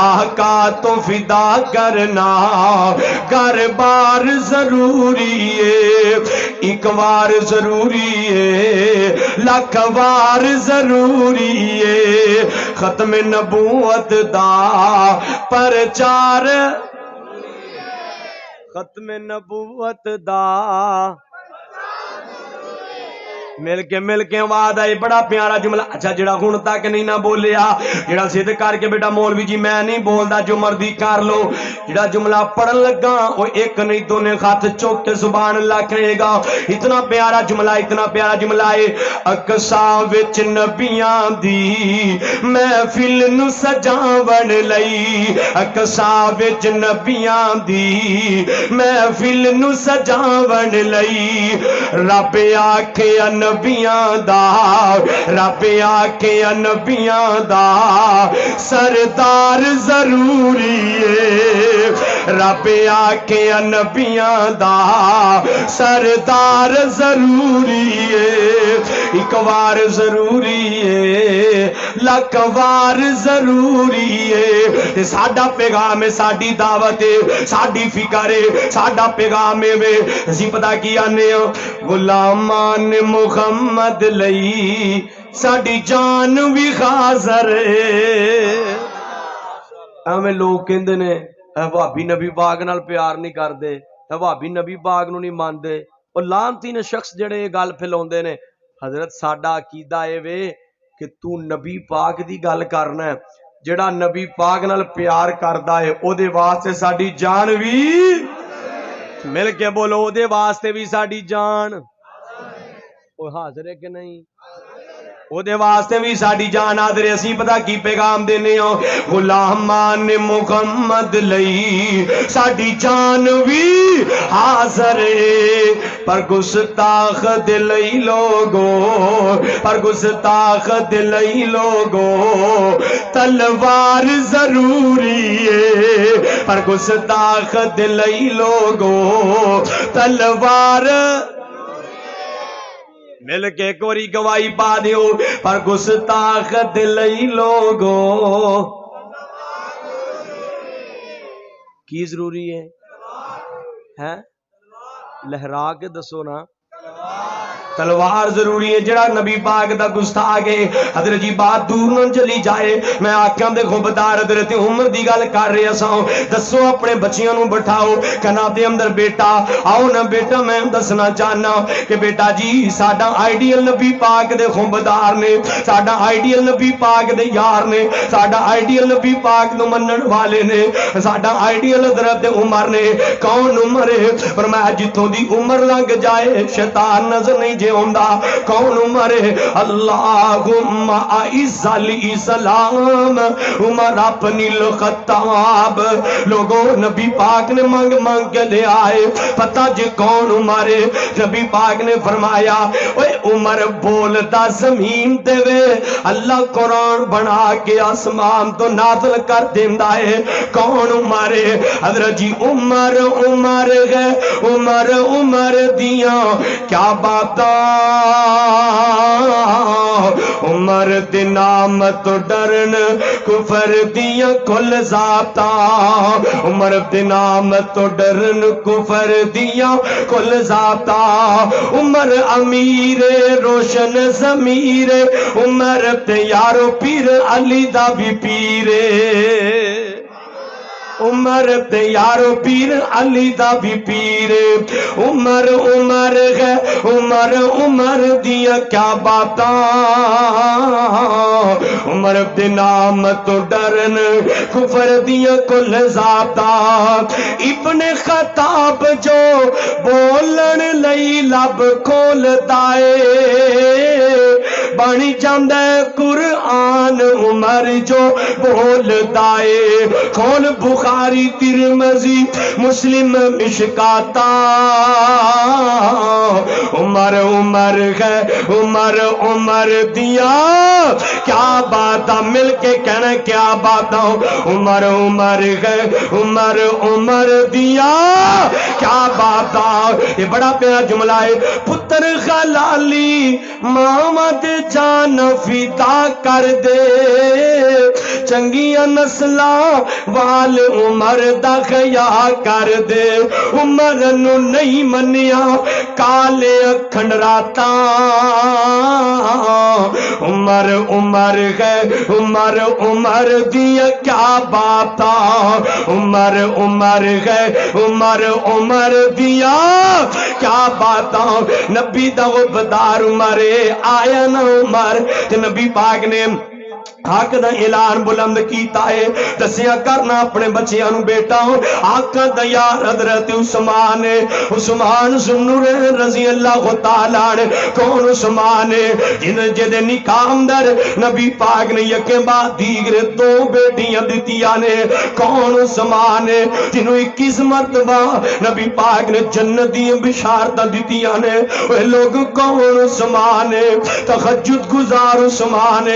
آقا تو فدا کرنا کر بار ضروری ہے. ایک وار ضروری ہے لاکھ وار ضروری ہے. ختم نبوت دا پرچار, ختم نبوت دا مل کے آواز آئی. بڑا پیارا جملہ. اچھا جڑا ہن تک نہیں نہ بولیا, جڑا ضد کر کے بیٹا مولوی جی میں نہیں بولدا جو مرضی کر لو, جڑا جملہ پڑھن لگا وہ ایک نہیں دونے ہاتھ چوک کے سبحان اللہ کہے گا. اتنا پیارا جملہ, اتنا پیارا جملہ ہے. اقصا وچ نبیاں دی محفل نو سجاون لئی, اقصا وچ نبیاں دی محفل نو سجاون لئی رب آکھے نبیاں دا, رب آکھے نبیاں دا سردار ضروری ہے. رب آکھے نبیاں دا سردار ضروری ہے. ایک وار ضروری ہے لاکھ وار ضروری ہے. ساڈا پیغام ہے, ساڈی دعوت ہے, ساڈی فکر ہے, ساڈا پیغام ہے. اسی پتہ کی آنے غلامان محمد لئی ساڈی جان بھی حاضر ہے. ایویں لوگ کہندے نے بھابی نبی پاک نال پیار نہیں کردے, بھابی نبی پاک نو نہیں مانتے. اور لعنتی نے شخص جڑے یہ گل پھیلاوندے نے. حضرت ساڈا عقیدہ اے وے کہ تو نبی پاک دی گل کرنا ہے, جڑا نبی پاک نال پیار کردا ہے او دے واسطے ساڈی جان بھی مل کے بولو او دے واسطے بھی ساڈی جان او حاضر ہے کہ نہیں او دے واسطے بھی ساڈی جان حاضر ہے اسی پتہ کی پیغام دینے ہو غلامان محمد لئی ساڈی جان بھی حاضر ہے پر گستاخ دلئی لوگو پر گستاخ دلئی لوگو تلوار ضروری ہے پر گستاخ دلئی لوگو تلوار مل کے کوری گواہی پا دیو پر گستاخ دلئی لوگو کی ضروری ہے لہرا کے دسو نا تلوار ضروری ہے جڑا نبی پاک دا گستاخ ہے حضرت جی بات دور نہ چلی جائے میں آکھاں دے خبردار حضرت عمر دی گل کر رہا سا دسو اپنے بچیاں نو بٹھاؤ کنا دے اندر بیٹا آؤ نا بیٹا میں دسنا چاہنا کہ بیٹا جی ساڈا آئیڈیل نبی پاک دے خبردار نے ساڈا آئیڈیل نبی پاک دے یار نے ساڈا آئیڈیل نبی پاک نو منن والے نے ساڈا آئیڈیل حضرت عمر نے کون عمر ہے فرمایا جتوں دی عمر لنگ جائے شیطان نظر نہیں جے ہوندا کون عمر ہے اللہم اعز الاسلام عمر اپنی الخطاب لوگوں نبی پاک نے مانگ مانگ کے لے آئے پتہ جے کون عمر ہے نبی پاک نے فرمایا اوے عمر بولتا زمین تے وے اللہ قرآن بنا کے آسمان تو نازل کر دیندا ہے کون عمر ہے حضرت جی عمر عمر ہے عمر عمر دیاں کیا باتاں عمر دے نام تو ڈرن کفر دیاں کل ذاتاں عمر دے نام تو ڈرن کفر دیاں کل ذاتاں عمر امیر روشن ضمیر عمر تے یارو پیر علی دا بھی پیرے عمر تے یارو پیر علی دا بھی پیر عمر عمر ہے عمر عمر دیا کیا باتاں عمر دے نام تو ڈرن کفر دیا کل ذاتاں ابن خطاب جو بولن لئی لب کھول دائے بانی جاندے قرآن عمر جو بول دائے کھول بخاری ترمذی مسلم مشکاتا عمر عمر ہے عمر عمر دیا کیا بات مل کے کہنا کیا بات عمر عمر ہے عمر عمر دیا کیا بات یہ بڑا پیارا جملہ ہے پتر خلالی محمد جان فدا کر دے چنگیاں نسلاں وال عمر دا خیال کر دے عمر نو نہیں منیا کالے کھنڈراتا عمر عمر ہے عمر عمر دیا کیا باتا عمر عمر ہے عمر عمر دیا کیا باتا نبی دا غبدار عمر آیا نا عمر تے نبی پاک نے حق دا اعلان بلند کیتا ہے دسیا کرنا اپنے بچیاں نو بیٹا آقا دا یار حضرت عثمان عثمان ذوالنور رضی اللہ تعالی عنہ کون عثمان جن جدے نکاح اندر نبی پاک نے یکے بعد دیگر دو بیٹیاں دتیاں نے کون عثمان جنوں 21 مرتبہ نبی پاک نے جنت دی بشارتاں دتیاں نے وہ لوگ کون عثمان تہجد گزار عثمان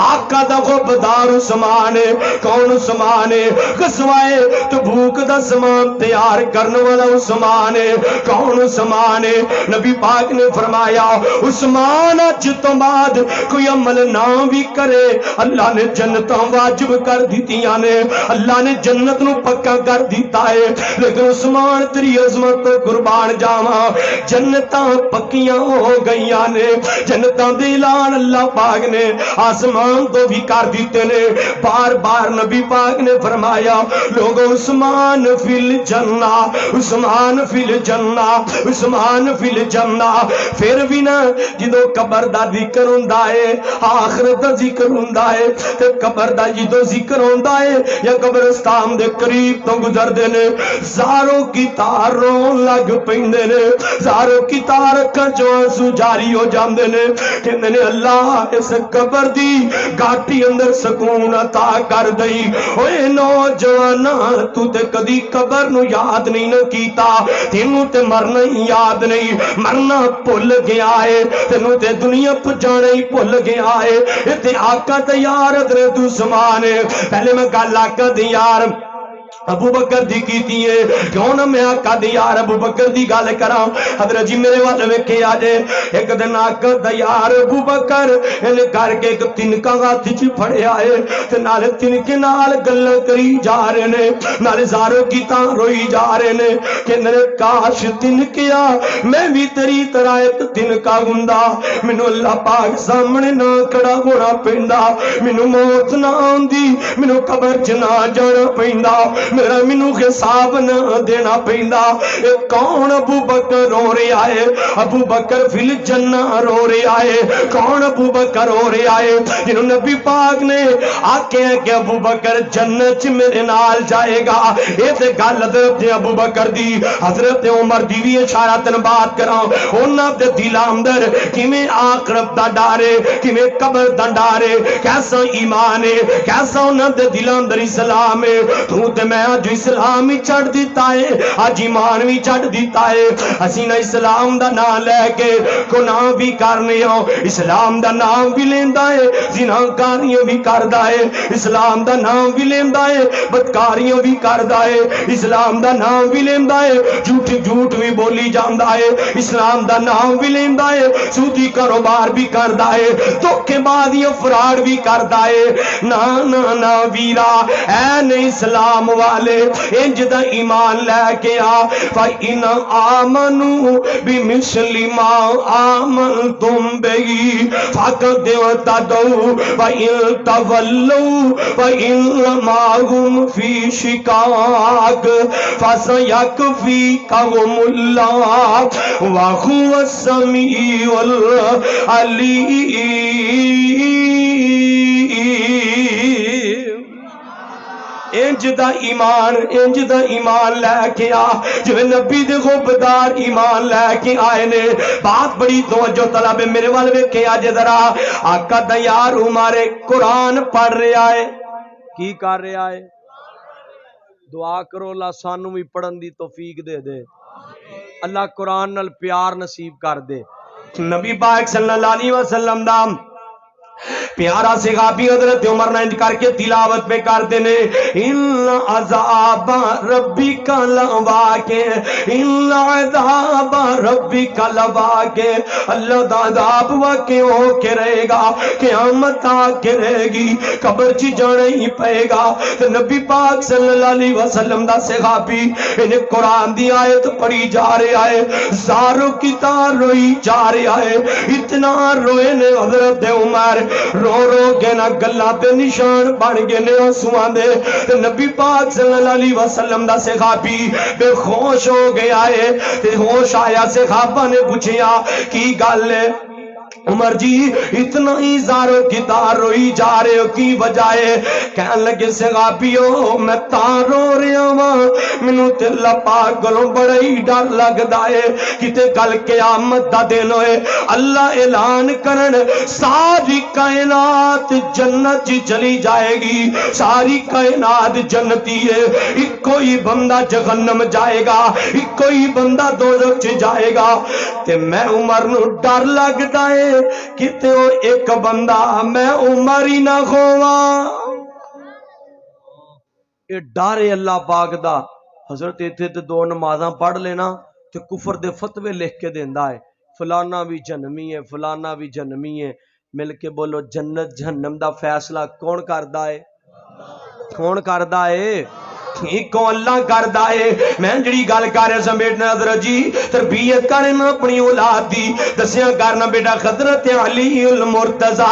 آقا دا غبدار عثمان کون عثمان غزوہ تبوک دا سامان تیار کرنے والا عثمان کون عثمان نبی پاک نے فرمایا عثمان اج تو بعد کوئی عمل نہ بھی کرے اللہ نے جنتاں واجب کر دیتیاں نے اللہ نے جنت نو پکا کر دیتا ہے لیکن عثمان تیری عظمت تو قربان جاواں جنتاں پکیاں ہو گئیاں نے جنتاں دے اعلان اللہ پاک نے آسمان تو بھی کر دیتے نے. بار بار نبی پاک نے فرمایا لوگوں عثمان فی الجنہ، عثمان فی الجنہ، عثمان فی الجنہ. پھر بھی نا جدو قبر دا ذکر ہوندا ہے، آخرت دا ذکر ہوندا ہے تے قبر دا جدو ذکر ہوندا ہے یا قبرستان دے قریب تو گزردے نے، زاروں کی تار رون لگ پیندے نے، زاروں کی تار جو آنسو جاری ہو جاندے نے. کہندے نے اللہ اس قبر دی گھاٹی اندر سکون عطا کر دئی. اوے نوجوانا تو تے کدی قبر نو یاد نہیں نہ کیتا، تینوں تے مرنا ہی یاد نہیں، مرنا بھول گیا ہے، تینوں تے دنیا پجانا ہی بھول گیا ہے. تے آقا تے یار حضرت عثمان ہے. پہلے میں گل آقا دی یار ابو بکر دی کیتی ہے، کیوں نہ میں آقا دی یار ابو بکر دی گل کراں. حضرت جی میرے والے ویکھے آجے ایک دن آقا دی یار ابو بکر انہیں کر کے ایک تنکا ہاتھ چ پھڑیا ہے تے نالے تنکے نال گلاں کری جا رہے نے، نالے زاروں کی تاں روئی جا رہے نے. کہندے نے کاش تنکیا میں بھی تیری طرح ایک تنکا ہوندا، مینوں اللہ پاک سامنے نہ کھڑا ہونا پیندا، مینوں موت نہ آندی، مینوں قبر چ نہ جانا پیندا، میرا مینوں حساب نہ دینا پیندا. اے کون ابو بکر رو رہا ہے؟ ابو بکر فی الجنہ رو رہا ہے. کون ابو بکر رو رہا ہے؟ جنہوں نبی پاک نے آکے ہیں کہ ابو بکر جنت میرے نال جائے گا. اے تے گل حضرت ابو بکر دی، حضرت عمر دی بھی اشارتن بات کراں. انہاں دے دل اندر کیویں آخرت دا ڈر ہے، کیویں قبر دا ڈر ہے، کیسا ایمان ہے، کیسا انہاں دے دل اندر اسلام ہے. تو تے میں آج اسلام ہی چڑھ دیتا ہے، آج ایمان بھی چڑھ دیتا ہے. اسی نہ اسلام دا نام لے کے گناہ بھی کرنے ہو، اسلام دا نام بھی لیندا ہے زناکاریاں بھی کردا ہے، اسلام دا نام بھی لیندا ہے بدکاریاں بھی کردا ہے، اسلام دا نام بھی لیندا ہے جھوٹ بھی بولی جاندا ہے، اسلام دا نام بھی لیندا ہے سودی کاروبار بھی کردا ہے، دھوکے بازیاں فراڈ بھی کردا ہے. نا نا نا ویرا اے نہیں اسلام والے انج دا ایمان لے کے آ. فَإِنْ آمَنُوا بِمِثْلِ مَا آمَنْتُمْ بِهِ فَقَدِ اهْتَدَوْا وَإِنْ تَوَلَّوْا فَإِنَّمَا هُمْ فِي شِقَاقٍ فَسَيَكْفِيكَهُمُ اللَّهُ وَهُوَ السَّمِيعُ الْعَلِيمُ. انج دا ایمان لے کے آ جو نبی دے غبدار ایمان لے کے آئے نے. بات بڑی توجہ طلب ہے میرے والے میں کیا جے ذرا. آقا دا یار ہمارے قرآن پڑھ رہا ہے، کی کر رہا ہے؟ دعا کرو اللہ سانو بھی پڑھن دی توفیق دے دے، اللہ قرآن نال پیار نصیب کر دے. نبی پاک صلی اللہ علیہ وسلم دا پیارا صحابی حضرت عمر نے کر کے تلاوت پہ کرتے نے ان عذاب ربک لواقع، ان عذاب ربک لواقع. اللہ دا عذاب واقع ہو کے رہے گا، قیامت آ کے رہے گی، قبر چ جانا ہی پائے گا. تو نبی پاک صلی اللہ علیہ وسلم دا صحابی انہیں قرآن دی آیت پڑھی جا رہا ہے، زاروں کی تار روئی جا رہا ہے. اتنا روئے نے حضرت عمر رو رو کے نا گلا تے نشان بن گئے نے آنسواں دے. تے نبی پاک صلی اللہ علیہ وسلم دا صحابی بے خوش ہو گیا ہے. تے ہوش آیا صحابہ نے پوچھیا کی گل ہے؟ عمر جی اتنا ہی زاروں کی تار روئی جا رہے ہو کی وجہ ہے؟ کہنے لگے صحابیو میں تار رو رہا ہوں، مینوں تے اللہ پاک گلوں بڑا ہی ڈر لگدا ہے کتے کل قیامت دا دن ہوئے اللہ اعلان کرن ساری کائنات جنت چلی جائے گی، ساری کائنات جنتی ہے، ایک کوئی بندہ جہنم جائے گا، ایک کوئی بندہ دوزخ جائے گا. تے میں عمر نو ڈر لگدا ہے کتے ہو ایک بندہ میں عمر ہی نہ کھواں. یہ ڈر ہے اللہ پاک دا. حضرت ایتھے تے دو نمازاں پڑھ لینا تے کفر دے فتوے لکھ کے دیندا ہے، فلانا بھی جہنمی ہے، فلانا بھی جہنمی ہے. مل کے بولو جنت جہنم دا فیصلہ کون کردا ہے؟ کون کردا ہے؟ ایکو اللہ کردا ہے میں جڑی گل کر رہا سا بیٹا حضرت جی تربیت کرنا اپنی اولاد دی دسیا کرنا بیٹا حضرت علی المرتضی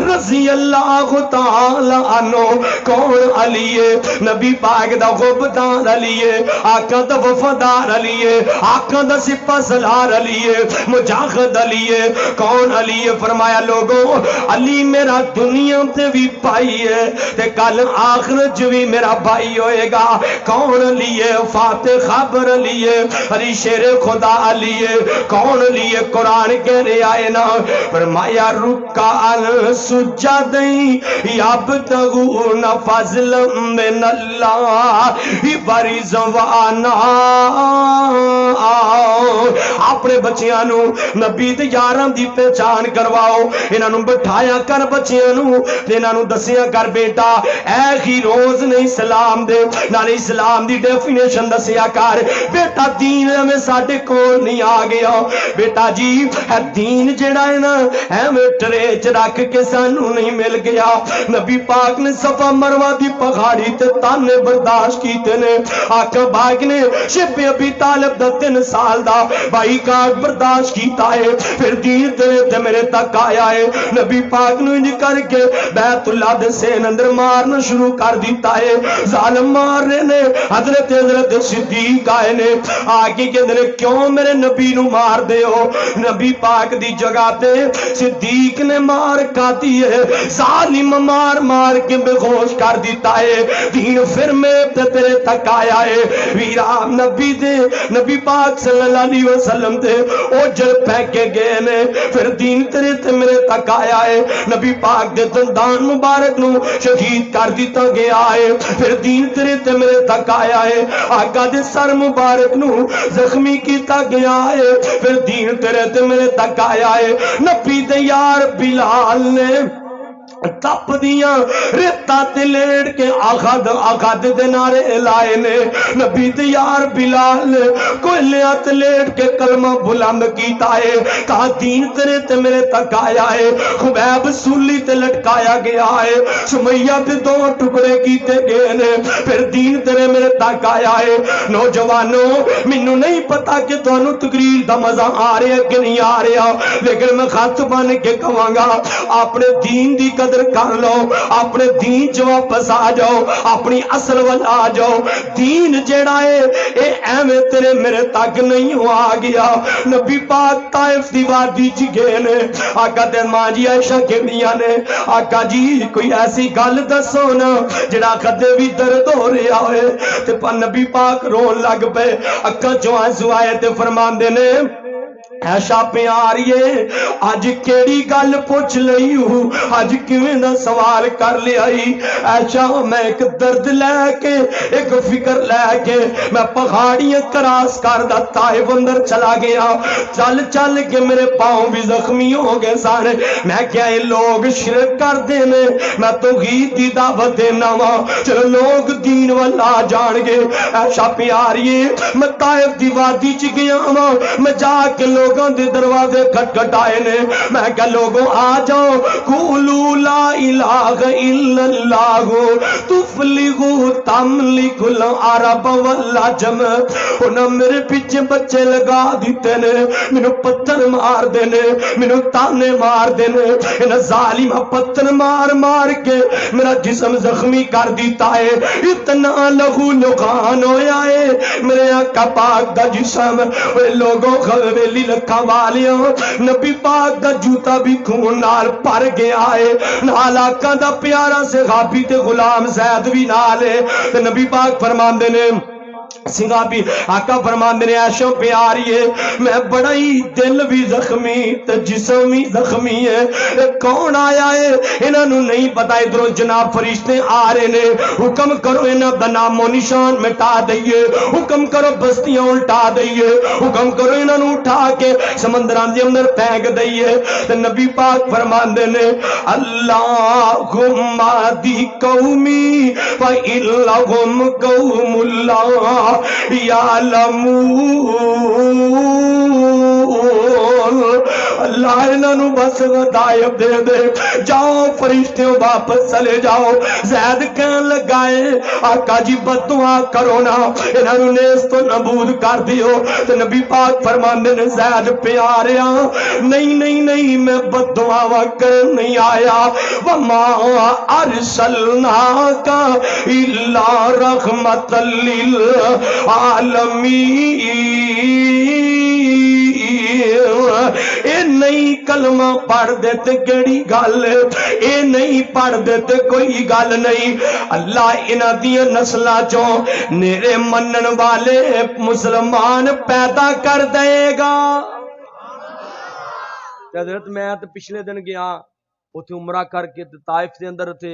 رضی اللہ تعالی عنہ کون علی ہے نبی پاک دا غبطان علی ہے آقا دا وفادار علی ہے آقا دا سپہ سالار علی ہے مجاہد علی ہے کون علی ہے فرمایا لوگوں علی میرا دنیا تے بھی پائی تے کل آخرت بھی میرا بھائی ہوئے گا کون لیے فاتح خبر لیے علی شیر خدا لیے کون لیے قرآن کہنے آئے نا فرمایا رکعان سجدیں یابتغون فضلا من اللہ ورضوانا اپنے بچیانو نبی دے یاراں دی پہچان کرواؤ انہاں نوں بٹھایا کر بچیانو انہاں نوں دسیا کر بیٹا اے ہیروز نے اسلام دے نال اسلام دی ڈیفینیشن دسیا کر بیٹا دین میں ساڈے کول نہیں آ گیا بیٹا جی اے دین جڑا ہے نا ایویں ٹرے چ رکھ کے سانو نہیں مل گیا نبی پاک نے صفا مروہ دی پہاڑی تے تانے برداشت کیتے نے آقا پاک نے شب ابی طالب دا 3 سال دا بھائی کاٹ برداشت کیتا ہے پھر دین تے میرے تک آیا ہے نبی پاک نو انج کر کے بیت اللہ دے سین اندر مارنا شروع کر دیتا ہے ظالم مارنے نے حضرت صدیق آئے نے آگے کے اندر کیوں میرے نبی نو مار دے ہو نبی پاک دی جگہ تے صدیق نے مار کھاتی ہے ظالم مار مار کے بے ہوش کر دیتا ہے دین پھر میں تیرے تک آیا ہے ویرا نبی دے نبی پاک صلی اللہ علیہ وسلم دے او جل پھینکے گئے نے پھر دین تیرے تے میرے تک آیا ہے نبی پاک دے دندان مبارک نو شہید کر دیتا گیا ہے پھر دین تیرے تے میرے تک آیا ہے آقا دے سر مبارک نو زخمی کیتا گیا ہے پھر دین تیرے تے میرے تک آیا ہے نبی دے یار بلال نے تپ دیاں ریتا تے لیڑ کے آخاد دے نارے لائے نے نبی تے یار بلال نے کوئلیاں تے لیڑ کے کلمہ بلند کیتا ہے کہا دین تیرے تے میرے تک آیا ہے خبیب سولی تے لٹکایا گیا ہے سمیہ تے 2 ٹکڑے کیتے گئے نے پھر دین تیرے میرے تک آیا ہے نوجوانوں مینوں نہیں پتا کہ تانوں تقریر دا مزہ آ رہا ہے کہ نہیں آ رہا لیکن میں خط بن کے کہاں گا اپنے دین دی قدر کر لو اپنے دین جو واپس آ جاؤ اپنی اصل والا آ جاؤ دین جڑا ہے اے ایویں تیرے میرے تک نہیں ہوا گیا نبی پاک طائف دی وادی چ گئے نے آقا تے ماں جی عائشہ کہندیاں نے آقا جی کوئی ایسی گل دسو نا جڑا کدے بھی درد ہو رہا ہوئے تے نبی پاک رون لگ پے اکھاں چوں آنسو آئے تے فرماندے نے ایشا پیاریے آج کیڑی گل پوچھ لئی ہوں آج کیویں دا سوال کر لیائی ایشا میں ایک درد لے کے ایک فکر لے کے میں پہاڑیاں کراس کر دا طائف اندر چلا گیا چل چل کے میرے پاؤں بھی زخمی ہو گئے سارے میں کیا یہ لوگ شرک کر دینے میں توحید دی دعوت دینا وا چلو لوگ دین والا جان گے ایشا پیاریے میں طائف دی وادی چ گیا وا میں جا کے لوگوں دے دروازے کھٹکھٹائے نے میں کہ لوگوں آ جاؤ قولوا لا الہ الا اللہ تفلحوا تملک العرب والعجم انہاں میرے پیچھے بچے لگا دیتے نے مینوں پتھر مار دینے مینوں تانے مار دینے انہاں ظالم پتھر مار مار کے میرا جسم زخمی کر دیتا ہے اتنا لہو لغان ہویا ہے میرے آقا پاک دا جسم لوگوں خویلی لکھا والیاں نبی پاک دا جوتا بھی خون نال پر گیا ہے نال آقا دا پیارا سے غابی تے غلام زید بھی نال ہے تے نبی پاک فرماندے نے سنگابی آقا فرماندے نے عائشہ پیاری ہے میں بڑا ہی دل بھی زخمی تے جسم بھی زخمی ہے کون آیا ہے انہاں نوں نہیں پتا ادھروں جناب فرشتے آ رہے نے حکم کرو انہاں دا نام و نشان مٹا دئیے حکم کرو بستیاں الٹا دئیے حکم کرو انہاں نوں اٹھا کے سمندراں دے اندر پھینک دئیے تے نبی پاک فرماندے نے اللہم دی قومی فإلہم قوم اللہ یعلمون اللہ انہاں نو بس ہدایت دے دے جاؤ فرشتوں واپس چلے جاؤ زید کہن لگائے آقا جی بد دعا کرو نا انہاں نو نیست و نابود کر دیو تے نبی پاک فرماندے نے زید پیاریا نہیں نہیں نہیں میں بد دعا کرن نہیں آیا وما ارسلناک الا رحمت للعالمین اے نہیں کلمہ پڑھ دیتے کیڑی گل اے نہیں پڑھ دیتے کوئی گل نہیں اللہ انہاں دی نسلاں چوں نیرے منن والے مسلمان پیدا کر دے گا۔ حضرت میں تے پچھلے دن گیا اوتھے عمرہ کر کے طائف دے اندر تے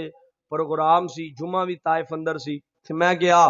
پروگرام سی جمعہ بھی طائف اندر سی تے میں گیا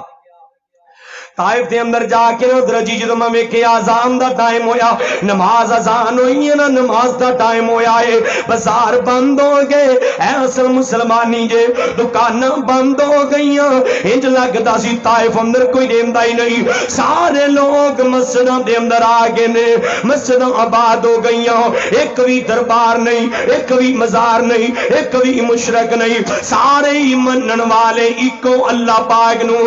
طائف دے اندر جا کے ادھر جی جدوں میں ویکھیا اذان دا ٹائم ہویا نماز اذان ہوئی ہے نا نماز دا ٹائم ہویا ہے بازار بند ہو گئے اے اصل مسلمانی جے دکاناں بند ہو گئیاں انج لگدا سی طائف اندر کوئی رہندا ہی نہیں سارے لوگ مسجداں دے اندر آ گئے نے مسجداں آباد ہو گئیاں ایک بھی دربار نہیں ایک بھی مزار نہیں ایک بھی مشرک نہیں سارے ہی منن والے اکو اللہ پاک نو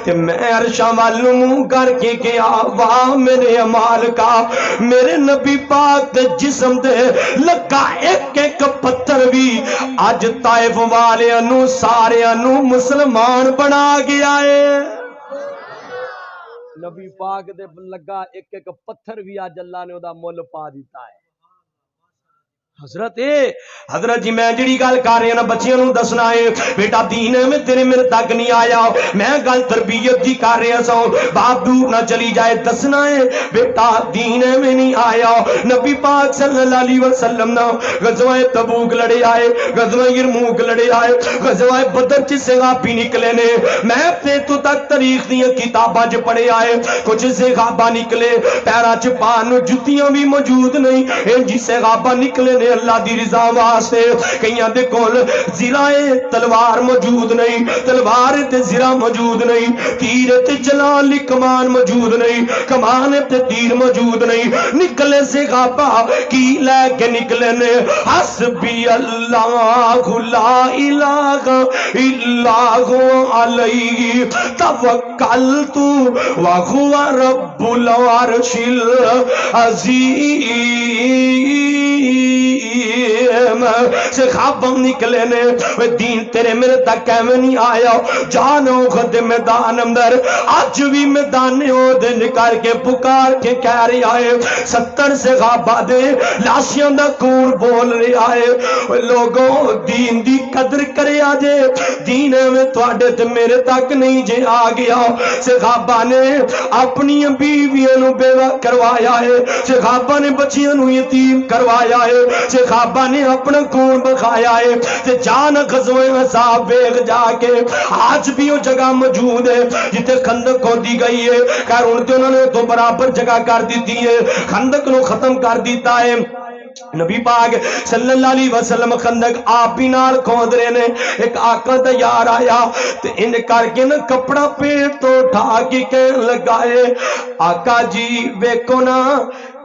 تے میں عرشاں والوں منہ کر کے کیا واہ میرے امال کا میرے نبی پاک دے جسم دے لگا ایک ایک پتھر بھی اج طائف والے انو سارے انو مسلمان بنا گیا ہے نبی پاک دے لگا ایک ایک پتھر بھی اج اللہ نے دا مول پا دیتا ہے حضرت جی میں جڑی گل کر رہا نا بچیاں نو دسنا ہے بیٹا دین میں تیرے میرے تک نہیں آیا میں گل تربیت دی کر رہا سا باپ دور نہ چلی جائے دسنا ہے بیٹا دین میں نہیں آیا نبی پاک صلی اللہ علیہ وسلم نا غزوہ تبوک لڑے آئے غزوہ یرموک لڑے آئے غزوہ بدر چ صحابی نکلے نے میں تے تو تک تاریخ دی کتاباں چ پڑھے آئے کچھ صحابہ نکلے پیراں چ پان جتیاں بھی موجود نہیں ان جی صحابہ نکلے نے اللہ دی رضا واسطے کئیاں دے کول زرائے تلوار موجود نہیں تلوار تے زرہ موجود نہیں تیر تے چلان لی کمان موجود نہیں کمان تے تیر موجود نہیں نکلے سے غابہ کی لے کے نکلے نے حسبی اللہ لا الہ الا علیہ توکلت وہو رب العرش العظیم صحابہ نکلے نے دین تیرے میرے تک کیویں نہیں آیا جانو خود میدان اندر اج بھی میدان دے نکال کے پکار کے کہہ رہا ہے 70 صحابہ دے لاشیاں دا خون بول رہا ہے لوگوں دین دی قدر کرے آجے دین میں تواڈے تے میرے تک نہیں جے آ گیا صحابہ نے اپنی بیویاں نو بیوہ کروایا ہے صحابہ نے بچیاں نو یتیم کروایا ہے صحابہ نے اپنا خون بخایا ہے تے جان غزوہ احزاب بیگ جا کے آج بھی وہ جگہ موجود ہے جتے خندق کو دی گئی ہے خیر ان تے انہوں نے تو برابر جگہ کر دیتی ہے خندق نو ختم کر دیتا ہے نبی پاک صلی اللہ علیہ وسلم خندق آپ ہی نال کھود رہے نے ایک آقا تیار آیا تے ان کر کے نا کپڑا پیٹ تو اٹھا کے کہنے لگائے آقا جی ویکھو نا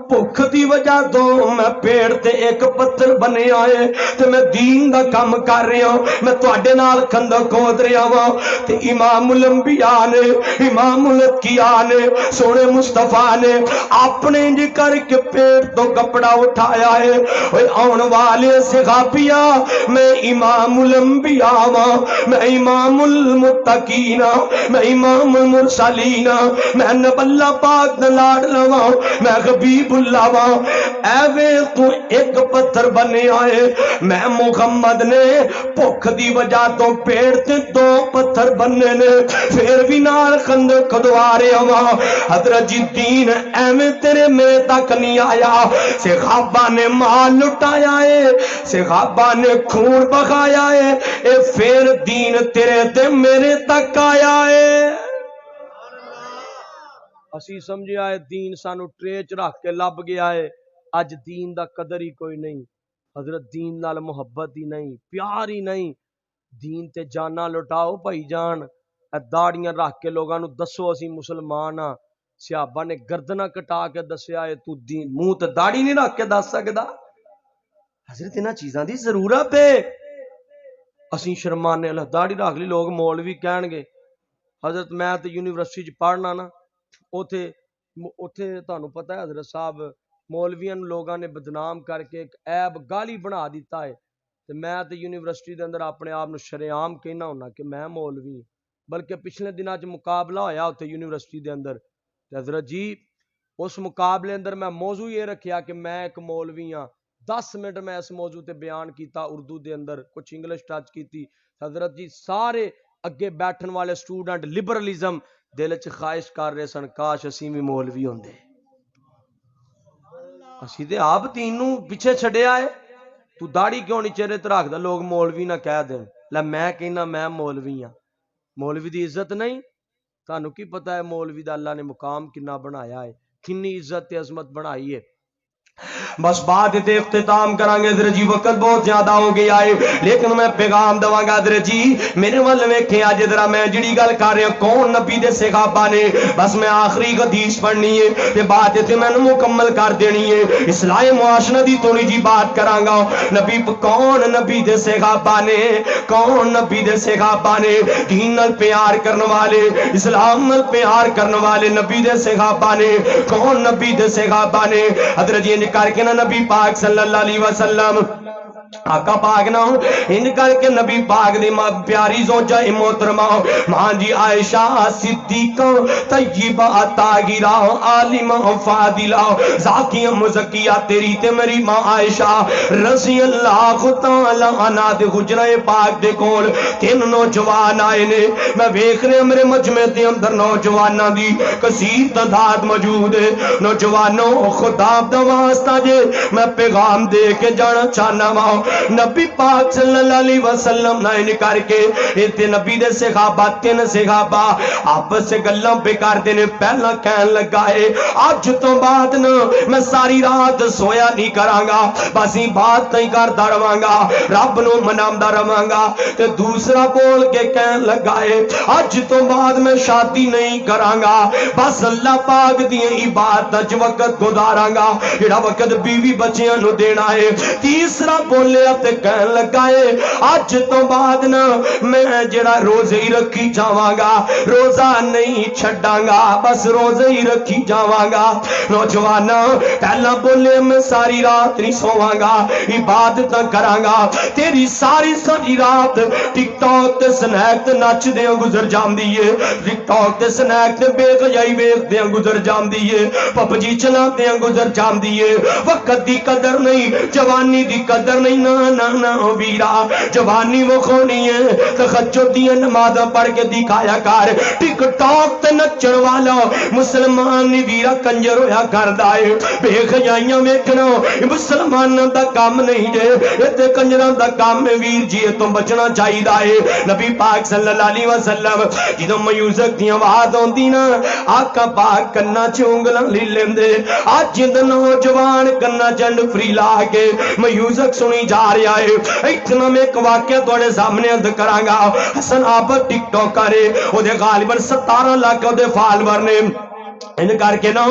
بھوک دی وجہ تو میں پیڑ تے ایک پتھر بنے آئے تے میں دین دا کام کر رہا ہوں میں تواڈے نال خندق کھود رہا ہوں تے امام الانبیاء نے امام الاتقیاء نے سونے مصطفیٰ نے اپنے جی کر کے پیڑ تو کپڑا اٹھایا ہے اوے آن والے صحابیہ میں امام الانبیاء ہاں میں امام المتقین میں امام المرسلین میں نبی اللہ پاک دا لاڈلا ہاں میں حبیب اللہ ایوے تو ایک پتھر بنے آئے میں محمد نے بھوک دی وجہ تو پیڑ تے 2 پتھر بننے نے پھر بھی نال خندق کھدوارے ہوا حضرت جی دین ایویں تیرے میرے تک نہیں آیا صحابہ نے مال لٹایا ہے صحابہ نے خون بہایا ہے اے پھر دین تیرے تے میرے تک آیا ہے اسی سمجھیا ہے دین سانو ٹریچ رکھ کے لب گیا ہے اج دین دا قدر ہی کوئی نہیں حضرت دین نال محبت ہی نہیں پیار ہی نہیں دین تے جانا لٹاؤ بھائی جان داڑیاں رکھ کے لوگاں نو دسو اسی مسلمان ہاں صحابہ نے گردناں کٹا کے دسیا ہے تو دین منہ تے داڑھی نہیں رکھ کے دس سکدا حضرت انہاں چیزاں دی ضرورت ہے. اسی شرمانے اللہ داڑھی رکھ لی لوگ مولوی کہن گے. حضرت میں تے یونیورسٹی چ پڑھنا نا اوتھے تانوں پتہ ہے حضرت صاحب مولویاں لوگاں نے بدنام کر کے ایک عیب گالی بنا دیتا ہے. تے میں تے یونیورسٹی دے اندر اپنے آپ نو شریعام کہنا ہونا کہ میں مولوی. بلکہ پچھلے دناں چ مقابلہ ہویا اوتھے یونیورسٹی دے اندر تے حضرت جی اس مقابلے اندر میں موضوع یہ رکھیا کہ میں ایک مولوی ہاں. 10 منٹ میں اس موضوع تے بیان کیتا اردو دے اندر کچھ انگلش ٹچ کیتی. حضرت جی سارے اگے بیٹھن والے سٹوڈنٹ لبرلزم دل چ خواہش کر رہے سن کاش اسی بھی مولوی ہوندے. اسی تے آپ تینوں پیچھے چھڈیا ہے. تو داڑھی کیوں نہیں چہرے تے رکھدا لوگ مولوی نہ کہہ دین. لے میں کہنا میں مولوی ہاں. مولوی دی عزت نہیں. تانوں کی پتہ ہے مولوی دا اللہ نے مقام کنا بنایا ہے, کنی عزت تے عظمت بنائی ہے. بس بات تے اختتام کریں گے حضرت جی وقت بہت زیادہ ہو گیا ہے لیکن میں پیغام دواں گا حضرت جی میرے ول ویکھے اج ذرا میں جڑی گل کر رہا کون نبی دے صحابہ نے بس میں آخری حدیث پڑھنی ہے تے بات تے میں مکمل کر دینی ہے. اصلاح معاشرہ دی تھوڑی جی بات کراں گا. نبی کون نبی دے صحابہ نے کون نبی دے صحابہ نے دین نال پیار کرن والے اسلام نال پیار کرن والے نبی دے صحابہ نے کون نبی دے صحابہ نے حضرت جی کر کے نا نبی پاک صلی اللہ علیہ وسلم آقا پاک نہ ان کر کے نبی پاک دی ماں پیاری زوجہ محترمہ ماں جی عائشہ صدیقہ طیبہ طاہرہ عالمہ فاضلہ زاکیہ مزکیہ تیری تے میری ماں عائشہ رضی اللہ تعالی عنہا دے حجرہ پاک دے کول 3 نوجوان آئے نے. میں ویکھ رہا میرے مجمع دے اندر نوجواناں دی کثیر تعداد موجود ہے. نوجوانوں خدا دا واسطہ جے میں پیغام دے کے جانا چاہنا وا نبی پاک صلی اللہ علیہ وسلم نے کر کے ایتھے نبی دے صحابہ 3 صحابہ آپس سے گلاں پہ کرتے نے. پہلا کہن لگا ہے اج تو بعد نا میں ساری رات سویا نہیں کراں گا بس ہی بات نہیں کردا رہاں گا رب نو مناوندا رہاں گا. تے دوسرا بول کے کہن لگا ہے اج تو بعد میں شادی نہیں کراں گا بس اللہ پاک دی عبادت وچ وقت گزاراں گا جڑا وقت بیوی بچیاں نو دینا ہے. تیسرا بولیا تے کہن لگا ہے اج تو بعد نا میں جڑا روزے ہی رکھی جاواں گا روزہ نہیں چھڈاں گا بس روزے ہی رکھی جاواں گا. نوجوانا پہلا بولے میں ساری رات نہیں سواں گا عبادت کراں گا. تیری ساری رات ٹک ٹاک تے سنیک تے نچ دے گزر جاندی ہے ٹک ٹاک تے سنیک تے بے حیائی ویکھ دے گزر جاندی ہے پب جی چلا دے گزر جاندی ہے. وقت دی قدر نہیں جوانی دی قدر نہیں نا نا ویرا جوانی وہ کھونی ہے تہجد دی نماز پڑھ کے دکھایا کر. ٹک ٹاک تے نچن والا مسلمان نہیں ویرا کنجر ہویا کردا ہے. بے حیائیاں ویکھنا مسلماناں دا کام نہیں جے اتے کنجراں دا کام ہے. ویر جی تو بچنا چاہیے ہے. نبی پاک صلی اللہ علیہ وسلم جدوں میوزک دی آواز ہوندی نا آقا پاک کنا چ انگلاں لے لیندے. اج دے نوجوان کنا چنڈ فری لا کے میوزک سنی جا رہا ہے. اتنا میں ایک واقعہ تھوڑے سامنے عرض کراں گا. حسن آپ ٹک ٹاک کرے او دے غالباً 17 لاکھ دے فالوور نے ان کر کے نا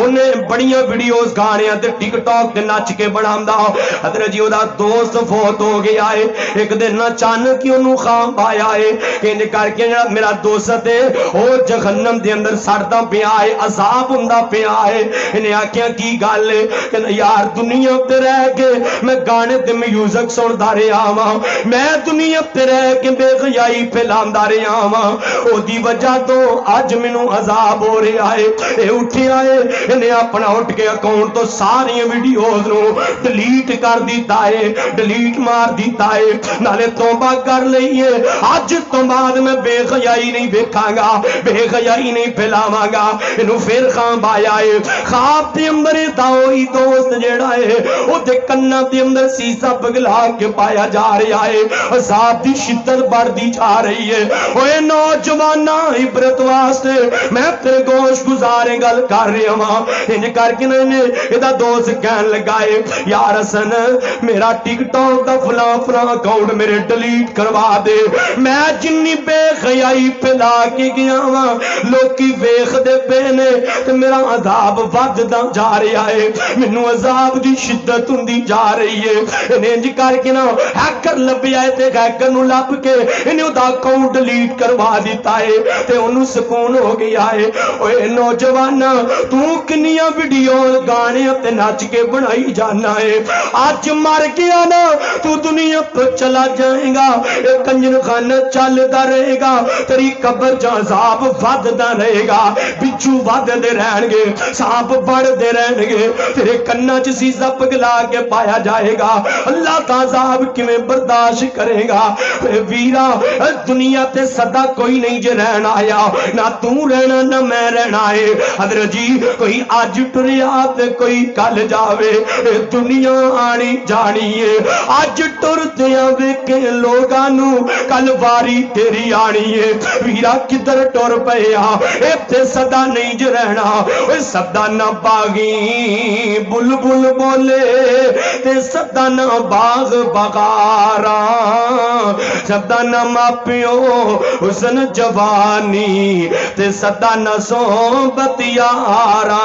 انہیں بڑیاں ویڈیوز گانے تے ٹک ٹاک تے نچ کے بناوندا. حضرت جی او دا دوست فوت ہو گیا ہے. ایک دن اچانک ہی اونوں خواب آیا ہے کہ ان کر کے جڑا میرا دوست ہے او جہنم دے اندر سڑدا پیا ہے عذاب ہوندا پیا ہے. انہیں آکھیا کی گل ہے کہ یار دنیا تے رہ کے میں گانے تے میوزک سندا رہیا ہاں میں دنیا تے رہ کے بے حیائی پھیلاندا رہیا ہاں او دی وجہ تو اج مینوں عذاب ہو رہا ہے. اے اٹھے آئے انہیں اپنا اٹھ کے اکاؤنٹ تو ساری ویڈیوز نو ڈیلیٹ کر دیتا ہے ڈیلیٹ مار دیتا ہے. نالے توبہ کر لئیے اج تو بعد میں بے حیائی نہیں دیکھاں گا بے حیائی نہیں پھیلاواں گا. انہوں پھر خواب آیا ہے خواب دے اندر داوئی دوست جیڑا ہے او دے کنا دے اندر سیسا پگلا کے پایا جا رہا ہے. عذاب دی شدت بڑھتی جا رہی ہے. اوے نوجواناں عبرت واسطے میں تیرے گوش گزار بارے گل کر رہے ہاں انج کر کے نے ادا دوست کہن لگائے یار حسن میرا ٹک ٹاک دا فلاں فلاں اکاؤنٹ میرے ڈیلیٹ کروا دے میں جنی بے خیائی پلا کے گیا ہاں لوکی ویکھ دے پے نے تے میرا عذاب وددا جا رہا ہے مینوں عذاب دی شدت ہوندی جا رہی ہے انج کر کے نا ہیکر لبیا تے ہیکر نو لب کے انہیں دا اکاؤنٹ ڈیلیٹ کروا دیتا ہے تے انہوں سکون ہو گیا ہے اوے نوجوان تو کنیاں ویڈیو گانے تے نچ کے بنائی جانا ہے آج مر گیا نا تو دنیا تو چلا جائے گا ایک کنجر خانہ چلدا رہے گا تیری قبر چ عذاب وددا رہے گا بچھو وددے رہن گے سانپ بڑھدے رہن گے تیرے کنا چ سیسا پگلا کے پایا جائے گا اللہ تا عذاب کیویں برداشت کرے گا ویرا دنیا تے سدا کوئی نہیں جے رہنا آیا نہ تو رہنا نہ میں رہنا ہے حضرت جی کوئی آج ٹریا تے کوئی کل جاوے دنیا آنی جانی ہے آج ٹردیاں ویکھے لوگاں نو کل واری تیری آنی ہے ویرا کدھر ٹر پیا اے تے سدا نہیں جے رہنا اوے سدا نہ باغی بلبل بولے تے سدا نہ باغ بغارا سدا نہ ماپیو حسن جوانی تے سدا نہ صحبت یارا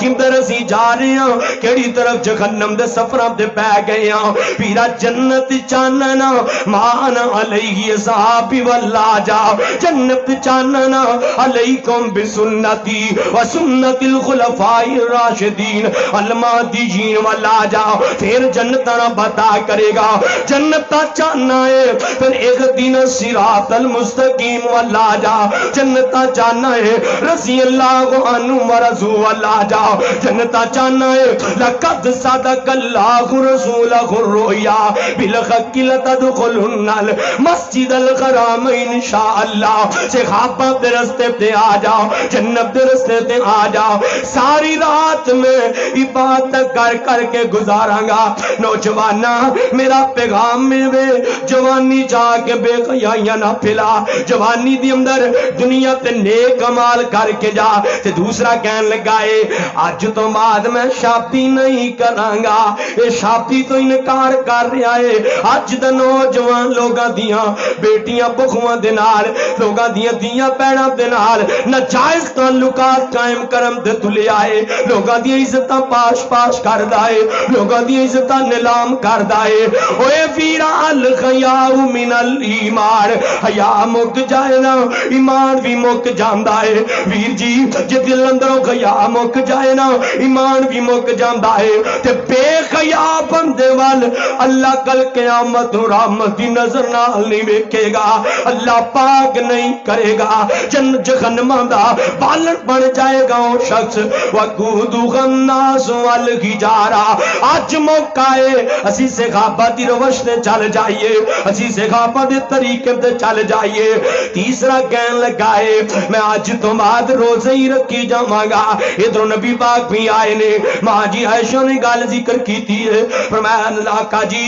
کدھر اسی جا رہے ہیں کیڑی طرف جہنم دے سفراں تے پے گئے ہیں پیرا جنت چاننا مان علیہ صحابی واللہ جا جنت چاننا علیکم بسنتی و سنت الخلفاء الراشدین المہدیین واللہ جا پھر جنت نہ بتا کرے گا جنت چاننا ہے پھر ایک دن صراط المستقیم واللہ جا جنت چاننا ہے رضی اللہ عنہ ورضوا واللہ جا جنت چاننا ہے لقد صدق اللہ رسولہ الرؤیا بالحق لتدخلن المسجد الحرام انشاءاللہ صحابہ دے رستے تے آ جاؤ جنت دے رستے تے آ جاؤ ساری رات میں عبادت کر کر کے گزاراں گا نوجوانا میرا پیغام میں وے جوانی جا کے بے قیائیاں نہ پھیلا جوانی دی اندر دنیا تے نیک عمال کر کے جا تے دوسرا کہن لگائے آج تو بعد میں شادی نہیں کراں گا اے شادی تو انکار کر رہا ہے آج دا نوجوان لوگاں دیاں بیٹیاں بخواں دے نال لوگاں دیاں دیاں پیڑاں دے نال ناجائز تعلقات قائم کرم تے تلے آئے لوگاں دیاں عزتاں پاش پاش کردا ہے لوگاں دیاں عزتاں نیلام کردا ہے اوے ویرا الخیاء من الایمان حیا مک جائے نا ایمان بھی مک جاندا ہے ویر جی جے دل اندروں حیا مک جائے نا ایمان بھی مک جاندا ہے تے بے حیا بندے وال اللہ کل قیامت رحمت دی نظر نال نہیں ویکھے گا اللہ پاک نہیں کرے گا جہنم دا بالن بن جائے گا وہ شخص وقودہ الناس والحجارہ آج موقع ہے اسی صحابہ دی روش تے چل جائیے اسی صحابہ دے طریقے تے چل جائیے تیسرا کہن لگائے میں آج تو بعد روزے ہی رکھی جاواں گا ادھر نبی پاک بھی آئے نے ماں جی عائشہ نے گل ذکر کی تھی فرمایا آقا جی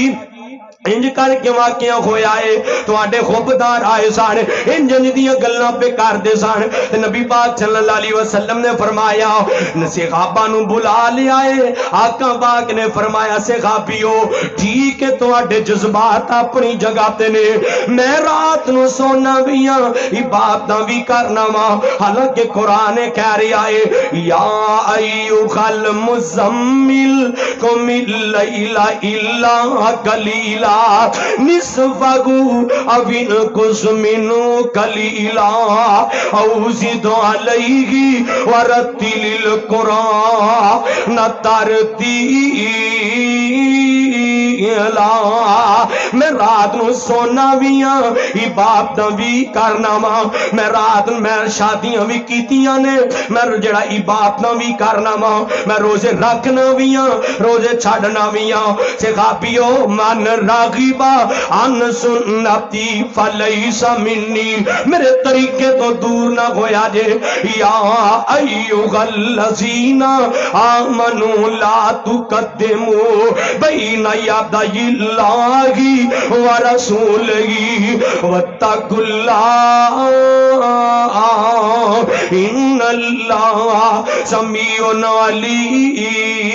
انج کر کے واقعہ ہویا ہے تو آڈے خوبدار آئے سان انج دیاں گلاں پہ کر دے سان نبی پاک صلی اللہ علیہ وسلم نے فرمایا صحابہ نو بلا لیا ہے آقا پاک نے فرمایا صحابیو ٹھیک ہے تو آڈے جذبات اپنی جگہ تے نے میں رات نو سونا بھی ہاں عبادتاں بھی کرنا وا حالانکہ قرآن کہہ رہا ہے یا ایھا المزمل قم اللیل الا قلیلا نصفہ او انقص منہ قلیلا او زد علیہ ورتل القرآن ترتیلا میں رات نو سونا بھی ہاں عبادتاں بھی کرنا وا میں رات میں شادیاں بھی کیتیاں نے میں جڑا عبادتاں بھی کرنا وا میں روزے رکھنا بھی ہاں روزے چھڈنا بھی ہاں صحابیو من راغبا عن سنتی فلیس منی میرے طریقے تو دور نہ ہویا جے یا ایھا الذین آمنوا لا تقدموا بین یدی اللہ و رسولہ واتقوا اللہ ان اللہ سمیع علیم۔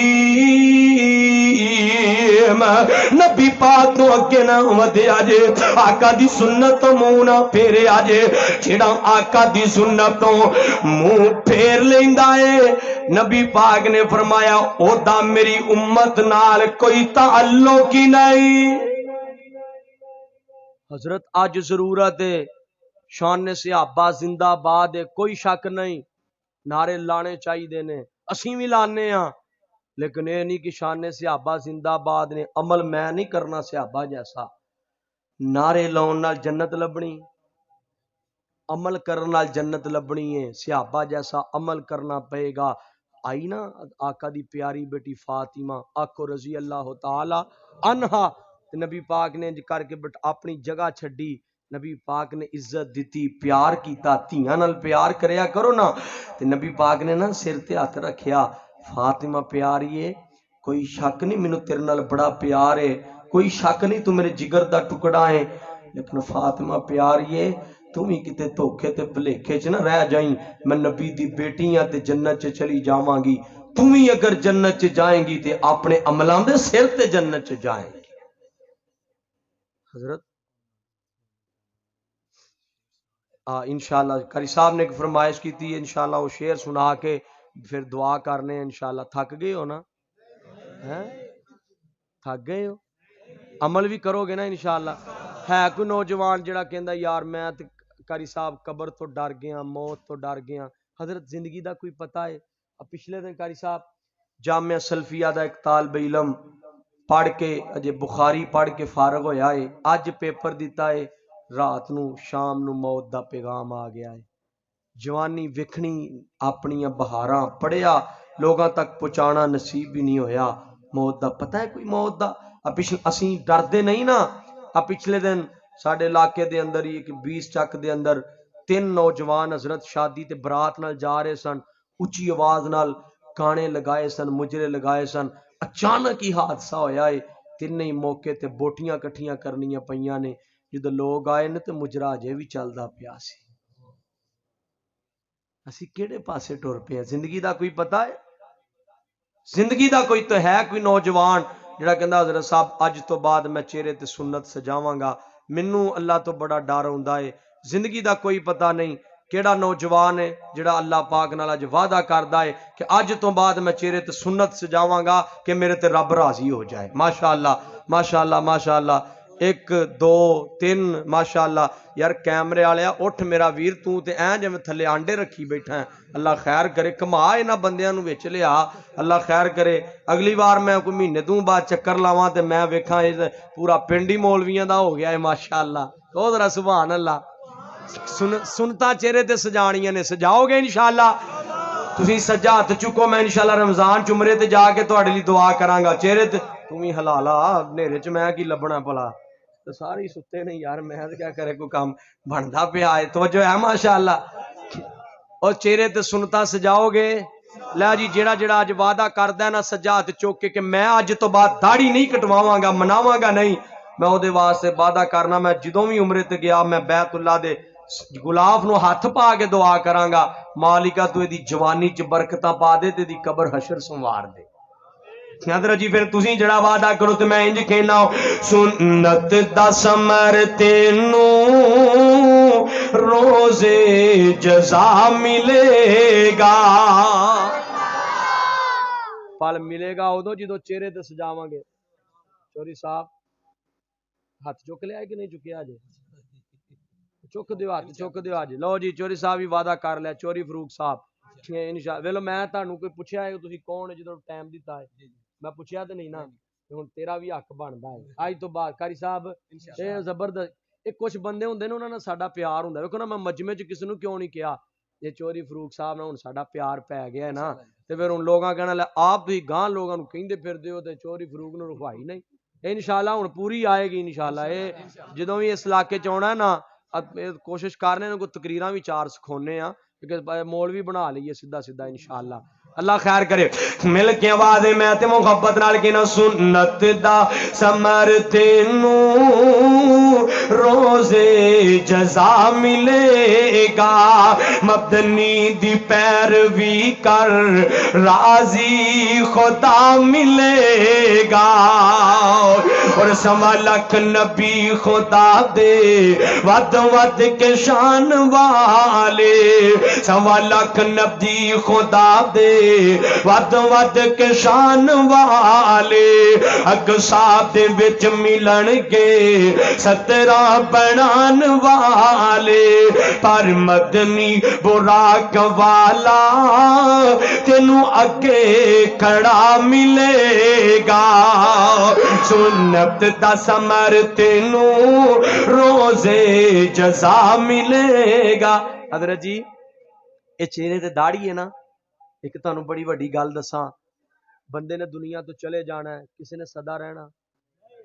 نبی پاک تو اگے نہ ودے آجے، آقا دی سنت تو منہ نہ پھیرے آجے۔ جڑا آقا دی سنت تو منہ پھیر لیندا ہے، نبی پاک نے فرمایا او دا میری امت نال کوئی تعلق ہی نہیں۔ حضرت آج ضرورت ہے شان صحابہ زندہ باد ہے، کوئی شک نہیں، نعرے لانے چاہیے نے، اسیں بھی لانے ہاں، لیکن یہ نہیں کہ شان صحابہ زندہ باد نے، عمل میں نہیں کرنا صحابہ جیسا۔ نعرے لاؤن نال جنت لبنی، عمل کرن نال جنت لبنی ہے، صحابہ جیسا عمل کرنا پئے گا۔ آئی نا آقا دی پیاری بیٹی فاطمہ آکو رضی اللہ تعالی عنہا، نبی پاک نے کر کے اپنی جگہ چھڈی، نبی پاک نے عزت دیتی، پیار کیتا، تھیاں نال پیار کریا کرو نا۔ تے نبی پاک نے نا سر تے ہاتھ رکھیا، فاطمہ پیاری ہے، کوئی شک نہیں مینوں تیرے نال بڑا پیار ہے، کوئی شک نہیں تو میرے جگر دا ٹکڑا ہے، لیکن فاطمہ پیاری ہے، تم ہی کتے دھوکھے تے بھلیکھے چ نہ رہ جائیں، میں نبی دی بیٹی ہاں تے جنت چ چلی جاواں گی، تم ہی اگر جنت چ جائیں گی تے اپنے عملاں دے سر تے جنت چ جائیں گی۔ حضرت انشاءاللہ قاری صاحب نے ایک فرمائش کی تھی، انشاءاللہ وہ شعر سنا کے پھر دعا کرنے، انشاءاللہ۔ تھک گئے ہو نا؟ تھک گئے ہو؟ عمل بھی کرو گے نا انشاءاللہ۔ ہے کوئی نوجوان جڑا کہندا یار میں تے قاری صاحب قبر تو ڈر گیا، موت تو ڈر گیا؟ حضرت زندگی دا کوئی پتہ ہے؟ اب پچھلے دن قاری صاحب جامعہ سلفیہ دا ایک طالب علم پڑھ کے اجے بخاری پڑھ کے فارغ ہویا ہے، اج پیپر دیتا ہے، رات نو شام نو موت دا پیغام آ گیا ہے۔ جوانی وکھنی اپنی بہاراں پڑھیا، لوگاں تک پہنچانا نصیب بھی نہیں ہویا، موت دا پتہ ہے کوئی موت دا؟ اسیں ڈردے نہیں نا۔ اب پچھلے دن ساڈے علاقے دے اندر ہی 20 چک دے اندر 3 نوجوان حضرت شادی تے برات نال جا رہے سن، اچھی آواز نال گانے لگائے سن، مجرے لگائے سن، اچانک ہی حادثہ ہویا ہے، تینوں ہی موقع تے بوٹیاں کٹھیاں کرنیاں پیاں نے، جدو لوگ آئے نے تے مجرا اجے بھی چلدا پیا سی۔ اسی کیڑے پاسے ٹر پے ہیں؟ زندگی دا کوئی پتہ ہے؟ زندگی دا کوئی تو ہے کوئی نوجوان جڑا کہندا حضرت صاحب اج تو بعد میں چہرے تے سنت سجاواں گا، مینوں اللہ تو بڑا ڈر ہوندا ہے۔ زندگی دا کوئی پتہ نہیں، کیڑا نوجوان ہے جڑا اللہ پاک نال اج وعدہ کردا ہے کہ اج تو بعد میں چہرے تے سنت سجاواں گا کہ میرے تے رب راضی ہو جائے۔ ماشاءاللہ ماشاءاللہ ماشاءاللہ، 1 2 3 ماشاءاللہ۔ یار کیمرے والیا اٹھ میرا ویر، تو تے این جویں تھلے آنڈے رکھی بیٹھا ہے، اللہ خیر کرے، کما انہاں بندیاں نو وچ لیا، اللہ خیر کرے۔ اگلی بار میں کوئی مہینے تو بعد چکر لاواں تے میں ویکھاں پورا پنڈ ہی مولویاں دا ہو گیا ہے ماشاءاللہ۔ او ذرا سبحان اللہ۔ سنتا چہرے تے سجانیاں نے، سجاؤ گے انشاءاللہ؟ تسی سجا ہاتھ چکو، میں انشاءاللہ رمضان چمرے تے جا کے تہاڈے لیے دعا کراں گا۔ چہرے تے تم ہی حلالا نیرے چ میں کی لبنا بھلا، تو سارے ستے نہیں یار، میں کیا کرے کوئی کام بندا پیا ہے، توجہ ہے ماشاءاللہ۔ اور چہرے تے سنتا سجاؤ گے؟ لے جی جیڑا جیڑا اج وعدہ کردا ہے نا سجا ہاتھ چوک کے کہ میں اج تو بعد داڑھی نہیں کٹواواں گا، مناواں گا نہیں، میں او دے واسطے وعدہ کرنا، میں جدوں بھی عمرے تے گیا میں بیت اللہ دے غلاف نو ہاتھ پا کے دعا کراں گا، مالکا تو دی جوانی چ برکتاں پا دے تے دی قبر حشر سنوار دے۔ حضرت جی پھر تسی جڑا وعدہ کرو تے میں انج کہنا سنت دا ثمر تینوں روزے جزا ملے گا، پھل ملے گا ادو جدو چہرے تے سجاواں گے۔ چوری صاحب ہاتھ چک لیا ہے کہ نہیں چکیا جی؟ چک دیو ہاتھ، چک دیو آج۔ لو جی چوری صاحب بھی وعدہ کر لیا، چوری فروخ صاحب انشاءاللہ۔ ویلو میں تانوں کوئی پوچھیا ہے تسی کون ہے جدوں ٹائم دیتا ہے؟ میں پوچھیا تے نہیں نا، ہن تیرا بھی حق بندا ہے اج تو بعد۔ قاری صاحب اے زبردست، ایک کچھ بندے ہوندے نے انہاں نال ساڈا پیار ہوندا ہے۔ ویکھو نا میں مجمع چ کسی نوں کیوں نہیں کہا، یہ چوری فروخ صاحب نال ہن ساڈا پیار پی گیا ہے نا، تے پھر ہن لوگاں کہنا لے آپ تسی گاں لوگاں نوں کہندے پھردے ہو تے چوری فروخ نوں رکھوائی نہیں۔ انشاءاللہ ہن پوری آئے گی انشاءاللہ۔ اے جدوں بھی اس علاقے چ آنا ہے نا کوشش کرنے کو تقریراں بھی 4 سکھونے ہاں کہ مولوی بنا لئیے سیدھا سیدھا انشاءاللہ۔ اللہ خیر کرے مل کے آواز میں تے محبت نال کے نا سنت دا سمر تینوں روزے جزا ملے گا مدنی دی پیروی کر راضی خدا ملے گا اور سوا لکھ نبی خدا دے ود ود کے شان والے سوا لکھ نبی خدا دے ود ود کے شان والے اقصاب دے وچ ملن گے 17 بنان والے پر مدنی براق والا تینوں اگے کھڑا ملے گا سنت دا سمر تینوں روزے جزا ملے گا حضرت جی یہ چہرے تے داڑھی ہے نا ایک تانوں بڑی وڈی گل دساں بندے نے دنیا تو چلے جانا ہے کسی نے سدا رہنا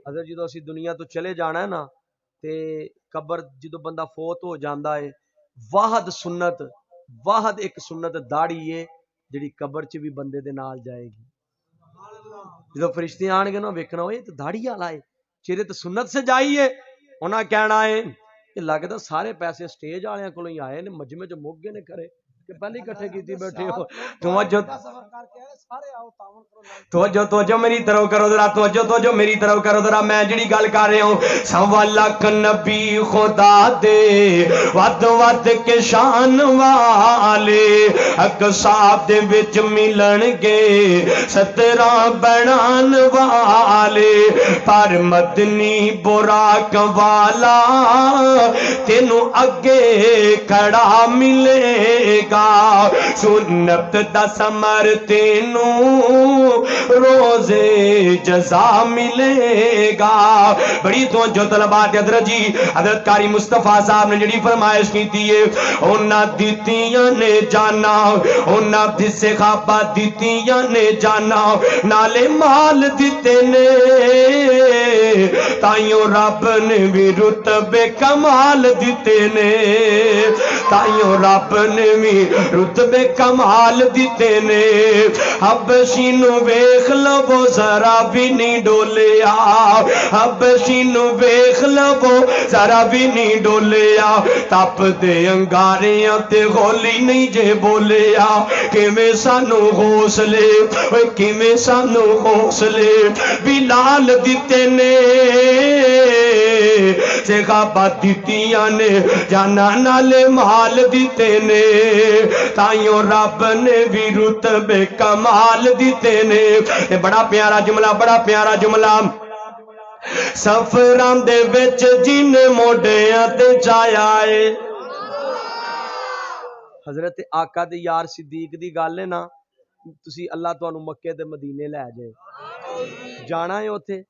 اگر جدو اسی دنیا تو چلے جانا ہے نا تے قبر جدو بندہ فوت ہو جاندا ہے واحد سنت واحد ایک سنت داڑھی ہے جڑی قبر چ بھی بندے دے نال جائے گی جدو فرشتے آن گے نا ویکھنا ہوئے تو داڑھی والا ہے چہرے تو سنت سے جائیے انہاں کہنا ہے کہ لگدا سارے پیسے سٹیج والےاں کولوں ہی آئے نے مجمع جو مک گئے نے کرے کہ پہلے اکٹھے کیتی بیٹھے ہو توجہ میری طرف کرو ذرا توجہ میری طرف کرو ذرا میں جڑی گل کر رہا ہوں سوا لکھ نبی خدا دے ود ود کے شان والے اقصاب دے وچ ملن گے 17 بنان والے پر مدنی براق والا تینوں اگے کھڑا ملے گا سنت دا سمر تینوں روزے جزا ملے گا بڑی توجہ طلبات حضرت جی حضرت قاری مصطفیٰ صاحب نے جڑی فرمائش کی تھی انہاں دتیاں نے جانا انہاں دی صحابہ دتیاں نے جانا نالے مال دتے نے تائیوں رب نے بھی رتبے کمال دتے نے تائیوں رب نے بھی رتبے کمال دیتے نے حبشی نو ویکھ لو ذرا بھی نہیں ڈولیا حبشی نو ویکھ لو ذرا بھی نہیں ڈولیا تپ دے انگاریاں تے گولی نہیں جے بولیا کیویں سانو حوصلے کیویں سانو حوصلے بلال دیتے نے صحابہ دتیاں نے جانا نالے مال دیتے نے تائیوں رب نے بھی رتبے کمال دیتے نے بڑا پیارا جملہ سفران دے وچ جن موڈیاں تے چایا ہے حضرت آقا دے یار صدیق دی گل ہے نا تسی اللہ تانوں مکے تے مدینے لے جائے جانا ہے اوتھے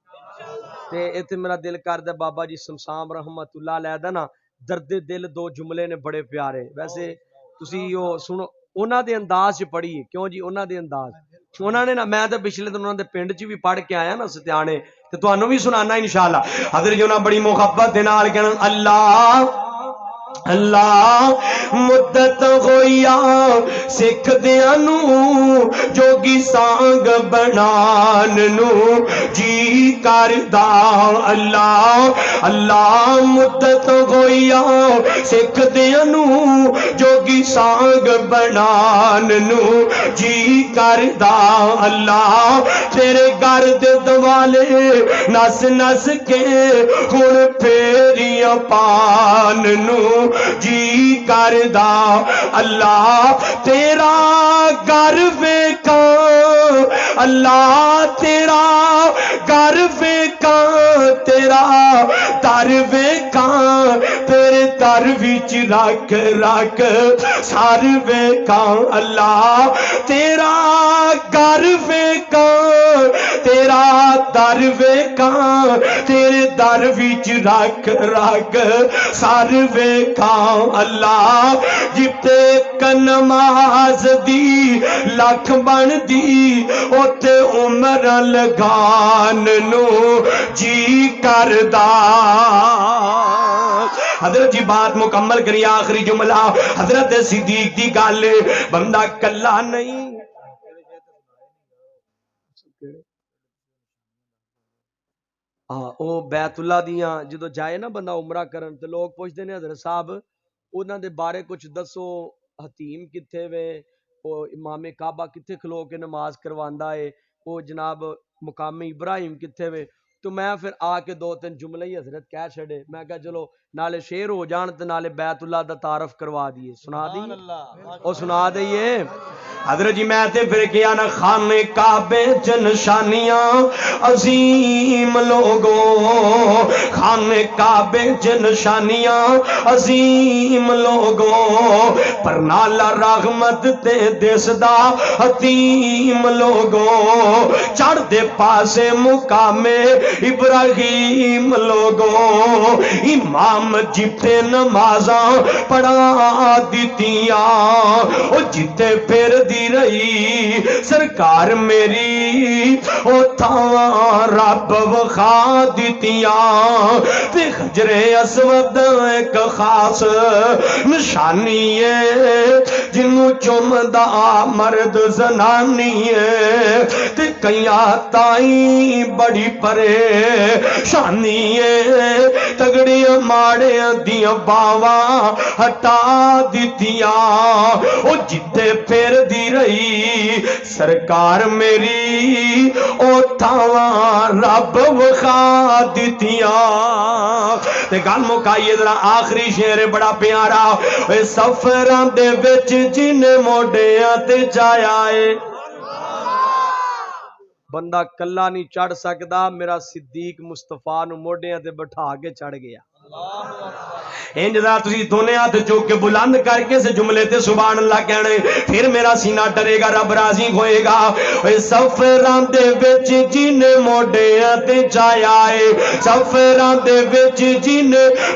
تے ایتھے میرا دل کردا بابا جی سمسام رحمت اللہ علیہ دا نا درد دل 2 جملے نے بڑے پیارے ویسے تسی وہ سنو انہاں دے انداز چ پڑھیے کیوں جی انہاں دے انداز انہاں نے نا میں تے پچھلے دن انہاں دے پنڈ چ بھی پڑھ کے آیا نا ستیانے تے تانوں بھی سنانا انشاءاللہ حضرت جی انہاں بڑی محبت دے نال کہن اللہ اللہ مدت ہویا سکھ دیاں نو جوگی سانگ بنان نو جی کردا اللہ اللہ مدت ہویا سکھ دیاں نو جوگی سانگ بنان نو جی کردا اللہ تیرے گرد دوالے نس نس کے ہن پھیریاں پان نو جی کردا اللہ تیرا گھر ویکھاں اللہ تیرا گھر ویکھاں تیرا در ویکھاں تیرے در وچ رکھ رکھ سر ویکھاں اللہ تیرا گھر ویکھاں تیرا در ویکھاں تیرے در وچ رکھ رکھ سر ویکھاں اللہ جتے نماز دی لکھ بن دی اوتے عمر لگان نو جی کردا حضرت جی بات مکمل کری آخری جملہ حضرت صدیق دی گل بندہ کلا نہیں ہاں او بیت اللہ دیاں جدو جائے نا بندہ عمرہ کرن تے لوگ پوچھتے نے حضرت صاحب انہاں دے بارے کچھ دسو، حتیم کتھے وے، او امام کعبہ کتھے کھلو کے نماز کرواندا ہے، او جناب مقام ابراہیم کتھے وے. تو میں پھر آ کے دو تین جملے ہی حضرت کہہ چھڑے. میں کہا چلو نالے شیر ہو جان تے نالے بیت اللہ دا تعارف کروا دیے. سنا دیے او سنا دئیے حضرت جی. میں تے پھر کیا نا خانے کعبے چ نشانیاں عظیم لوگوں، خانے کعبے چ نشانیاں عظیم لوگوں، پر نالا رحمت تے دسدا حتیم لوگوں، چڑھ دے پاسے مقام ابراہیم لوگوں، امام جتے نمازاں پڑھا دیتیاں، او جتے پھر دی رہی سرکار میری، او تھاواں رب وخا دیتیاں، تے حجر اسود ایک خاص نشانی ہے جنوں چومدا مرد زنانی ہے، تے کئیاں تائیں بڑی پریشانی ہے، تگڑیاں ماڑیاں دیاں باواں ہٹا دیتیاں، او جتے پھر دی رہی سرکار میری، او تھاواں رب وخا دیتیاں. تے گل مکائیے ذرا آخری شعر بڑا پیارا، اے سفراں دے وچ جن موڈیاں تے جایا اے. بندہ کلا نہیں چڑھ سکدا، میرا صدیق مصطفیٰ نو موڈیاں تے بٹھا کے چڑھ گیا. انج دا تسی دونے ہاتھ چوک کے بلند کر کے سے جملے تے سبحان اللہ کہنے، پھر میرا سینہ ڈرے گا، رب راضی ہوئے گا. اے سفراں دے وچ جن موڈیاں تے جایا اے، سفراں دے وچ جن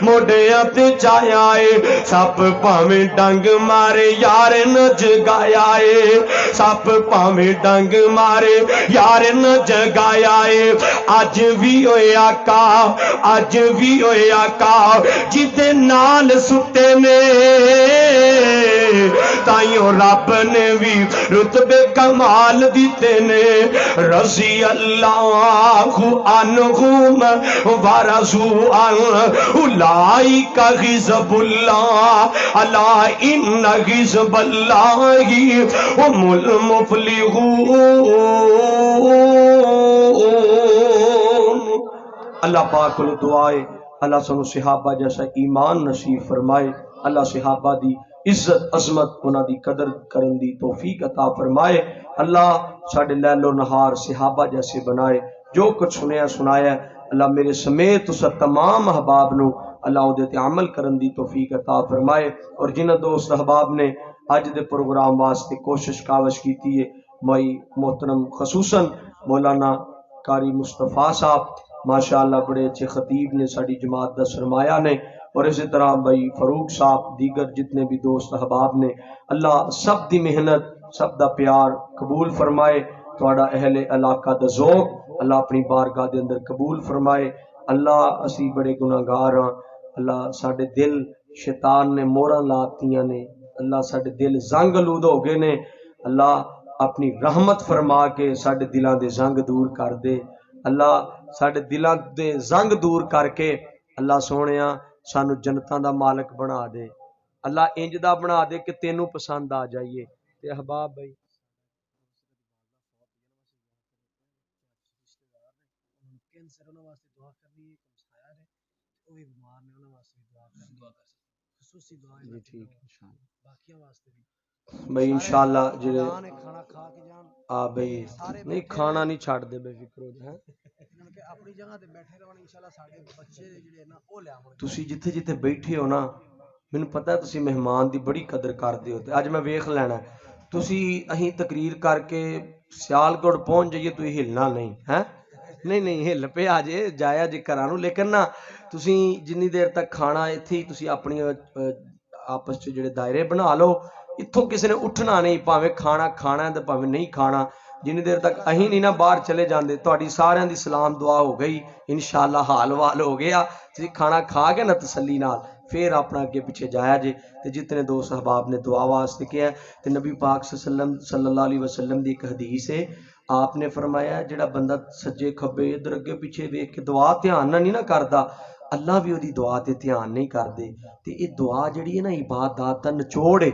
موڈیاں تے جایا اے، سپ پاویں ڈنگ مارے یار نہ جگایا اے، سپ پاویں ڈنگ مارے یار نہ جگایا اے. اج وی ہوئے آقا، اج وی ہوئے آقا جتے نال ستے نے، تائیوں رب نے بھی رتبے کمال دیتے نے. رضی اللہ عنہم ورضوا عنہ اولئک حزب اللہ الا ان حزب اللہ هم المفلحون. اللہ پاک کو دعائے اللہ سنو صحابہ جیسا ایمان نصیب فرمائے. اللہ صحابہ دی عزت عظمت انہاں دی قدر کرن دی توفیق عطا فرمائے. اللہ ساڈے لیل و نہار صحابہ جیسے بنائے. جو کچھ سنیا سنایا اللہ میرے سمیت اس تمام احباب نو اللہ دے تے عمل کرن دی توفیق عطا فرمائے. اور جنہ دوست احباب نے اج دے پروگرام واسطے کوشش کاوش کیتی ہے، مائی محترم خصوصاً مولانا قاری مصطفیٰ صاحب ماشاءاللہ بڑے اچھے خطیب نے، ساڑی جماعت دا سرمایہ نے، اور اسی طرح بھائی فاروق صاحب، دیگر جتنے بھی دوست احباب نے، اللہ سب دی محنت سب دا پیار قبول فرمائے. تھوڑا اہل علاقہ دا ذوق اللہ اپنی بارگاہ دے اندر قبول فرمائے. اللہ اسی بڑے گناہگار ہاں، اللہ ساڈے دل شیطان نے موراں لاتیاں نے، اللہ ساڈے دل زنگ آلود ہو گئے نے. اللہ اپنی رحمت فرما کے ساڈے دلاں دے زنگ دور کر دے. اللہ ساڈے دلاں دے زنگ دور کر کے اللہ سونیاں سانو جنتاں دا مالک بنا دے. اللہ انج دا بنا دے کہ تینوں پسند آ جائیے. تے احباب بھائی کینسر انہاں واسطے دعا کرنی ہے، کمسایا ہے او بھی بیمار نے، انہاں واسطے دعا کرنی ہے، خصوصی دعائیں جی ٹھیک ہے انشاءاللہ. باقیاں واسطے بھی بھائی انشاءاللہ جڑے کھانا کھا کے جان آ بھائی نہیں کھانا نہیں چھڈ دے بے فکر ہو جا اپنی جگہ تے بیٹھے رہو انشاءاللہ. ساڈے بچے جڑے نا او لے آون. تسی جتھے جتھے بیٹھے ہو نا، مینوں پتہ ہے تسی مہمان دی بڑی قدر کردے ہو. تے اج میں ویکھ لینا تسی اہیں تقریر کر کے سیالکوٹ پہنچ جائیے تو ہلنا نہیں ہے. نہیں ہل پہ آ جے جایا جے گھراں نوں، لیکن نا تسی جنی دیر تک کھانا ایتھے ہی تسی اپنی آپس چ جڑے دائرے بنا لو. اتھوں کسی نے اٹھنا نہیں، پاویں کھانا کھانا ہے تے پاویں نہیں کھانا. جنی دیر تک اہیں نہیں نا باہر چلے جاندے. تہاڈی ساریاں دی سلام دعا ہو گئی انشاءاللہ، حال وال ہو گیا. تسی کھانا کھا کے نا تسلی نال پھر اپنا اگے پیچھے جایا جے. تے جتنے دوست احباب نے دعا واسطے کیا ہے تے نبی پاک صلی اللہ علیہ وسلم دی ایک حدیث ہے، آپ نے فرمایا جڑا بندہ سجے کھبے ادھر اگے پیچھے ویکھ کے دعا دھیان نہ نہیں نہ کردا اللہ بھی وہی دعا تے دھیان نہیں کردے تے یہ دعا جڑی ہے نا عبادات دا نچوڑ ہے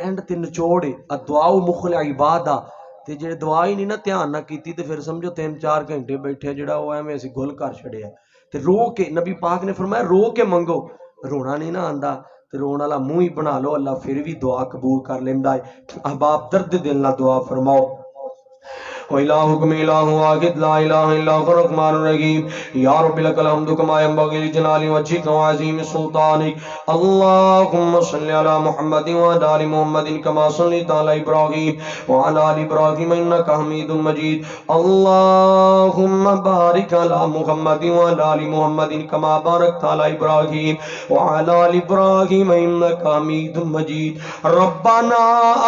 اینڈ تے نچوڑ ہے الدعاء مخل عبادہ تے جڑے دعا ہی نہیں نا دھیان نہ کیتی تے پھر سمجھو 3-4 گھنٹے بیٹھے جڑا وہ ایویں اسی گل کر چھڑیا تے رو کے نبی پاک نے فرمایا رو کے منگو رونا نہیں نہ آندا تے رون والا منہ ہی بنا لو اللہ پھر بھی دعا قبول کر لیندا ہے احباب درد دل نہ دعا فرماؤ وإلهكم إله واحد لا إله إلا هو الرحمن الرحيم يا رب لك الحمد كما ينبغي لجلال وجهك وعظيم سلطانك اللهم صل على محمد وعلى آل محمد كما صليت على إبراهيم وعلى آل إبراهيم إنك حميد مجيد اللهم بارك على محمد وعلى آل محمد كما باركت على إبراهيم وعلى آل إبراهيم إنك حميد مجيد ربنا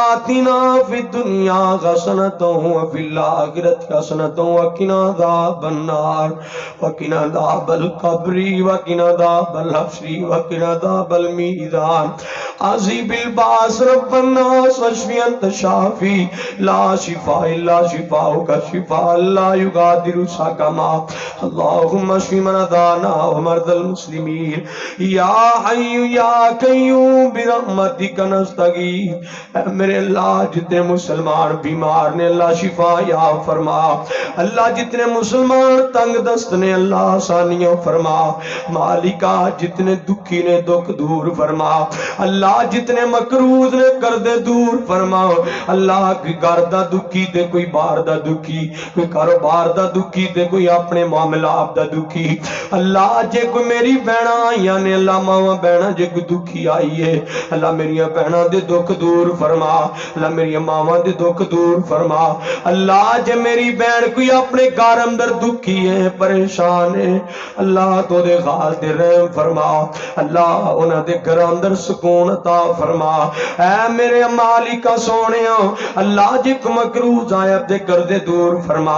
آتنا في الدنيا حسنة وفي الآخرة حسنة وقنا عذاب النار وقنا عذاب القبر وقنا عذاب الحشر وقنا عذاب الميزان عذب الباس رب الناس واشفي أنت الشافي لا شفاء إلا شفاؤك شفاء لا يغادر سقما اللهم اشف مرضانا ومرضى المسلمين يا حي يا قيوم برحمتك نستغيث اے میرے اللہ جتنے مسلمان بیمار نے اللہ شفا یا فرما اللہ جتنے مسلمان تنگ دست نے اللہ آسانیاں فرما مالکا جتنے دکھی نے دکھ دور فرما اللہ جتنے مقروض نے کردے دور فرما اللہ کوئی گھر دا دکھی تے کوئی بار دا دکھی کوئی کاروبار دا دکھی تے کوئی اپنے معاملات دا دکھی اللہ جے کوئی میری بہنا آئیاں نے اللہ ماں بہنا جے کوئی دکھی آئی ہے اللہ میری بہنا دے دکھ دور فرما اللہ میری ماں دے دکھ دور فرما اللہ جے میری بہن کوئی اپنے گھر اندر دکھی ہے پریشان ہے اللہ تو دے خاص دے رحم فرما اللہ انہاں دے گھر اندر سکون عطا فرما اے میرے مالکا سونیا اللہ جی کو مقروض آیا تے کر دے دور فرما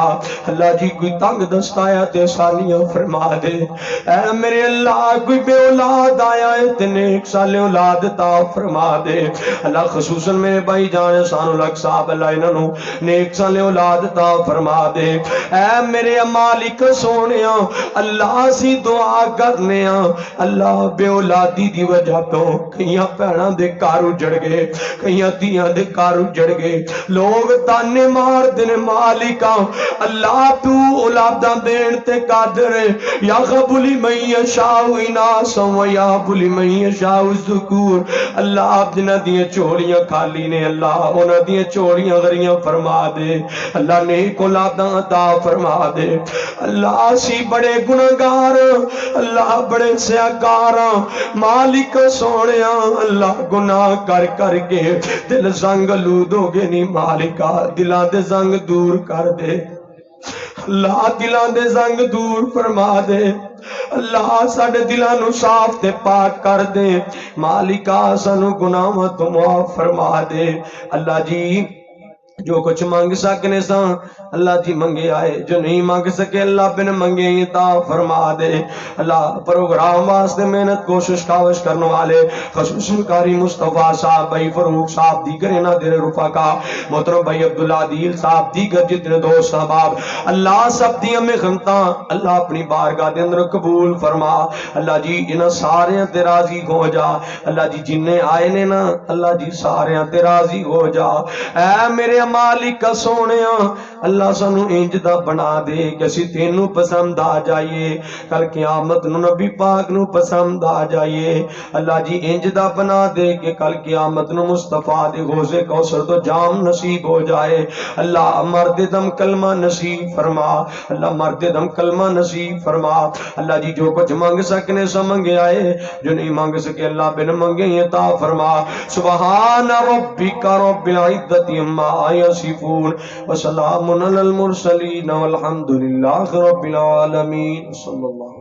اللہ جی کوئی تنگ دست آیا تے آسانیاں فرما دے اے میرے اللہ کوئی بے اولاد آیا ہے تے نیک سال اولاد عطا فرما دے اللہ خصوصاً میرے بھائی جان سانو لگ صاحب اللہ انہوں نیک سال اولاد عطا فرما دے اے میرے مالک سونیا اللہ سی دعا کرنے اللہ بے اولادی دی وجہ تو کئیاں پیڑاں دے کارو جڑ گئے کئیاں دیاں دے کارو جڑ گئے لوگ تانے مار دن مالکا اللہ تو اولاداں دین تے قادر ہے یا غبلی من یشاء اناسا و یا بلی من یشاء الذکور اللہ آپ دنہ دیئے چوڑیاں کھالی نے اللہ انہ دیئے چوڑیاں غریاں فرما دے اللہ نیک اولاداں عطا فرما دے اللہ سی بڑے گناہگار اللہ بڑے سیاکار مالک سونیا اللہ گناہ کر کر کے دل زنگ لود ہو گے نہیں مالکا دلان دے زنگ دور کر دے اللہ دلان دے زنگ دور فرما دے اللہ ساڑے دلانو صاف تے پاک کر دے مالکا سانو گناہ تو معاف فرما دے اللہ جی جو کچھ مانگ سکنے سا اللہ جی منگے آئے جو نہیں مانگ سکے اللہ بن منگے عطا فرما دے اللہ پروگرام واسطے محنت کوشش کاوش کرنے والے خصوصاً قاری مصطفیٰ صاحب بھائی فروغ صاحب دیگر انہ دیر رفقا محترم بھائی عبداللہ دیل صاحب دیگر جتنے دوست صحباب اللہ سب دی ہمیں خمتا اللہ اپنی بارگاہ دے اندر قبول فرما اللہ جی انہ سارے تے راضی ہو جا اللہ جی جنہیں آئے نے نا اللہ جی سارے تے راضی ہو جا اے میرے مالک سونے اللہ سانو انج دا بنا دے کہ اسی تینوں پسند آ جائیے کل قیامت نو نبی پاک نو پسند آ جائیے اللہ جی انج دا بنا دے کہ کل قیامت نو مصطفیٰ دے غوث کوثر تو جام نصیب ہو جائے اللہ مرد دم کلمہ نصیب فرما اللہ مرد دم کلمہ نصیب فرما اللہ جی جو کچھ مانگ سکنے سا منگے آئے جو نہیں مانگ سکے اللہ بن منگے عطا فرما سبحان ربک رب العزت اما يصفون وسلام على المرسلين والحمد لله رب العالمين صلى الله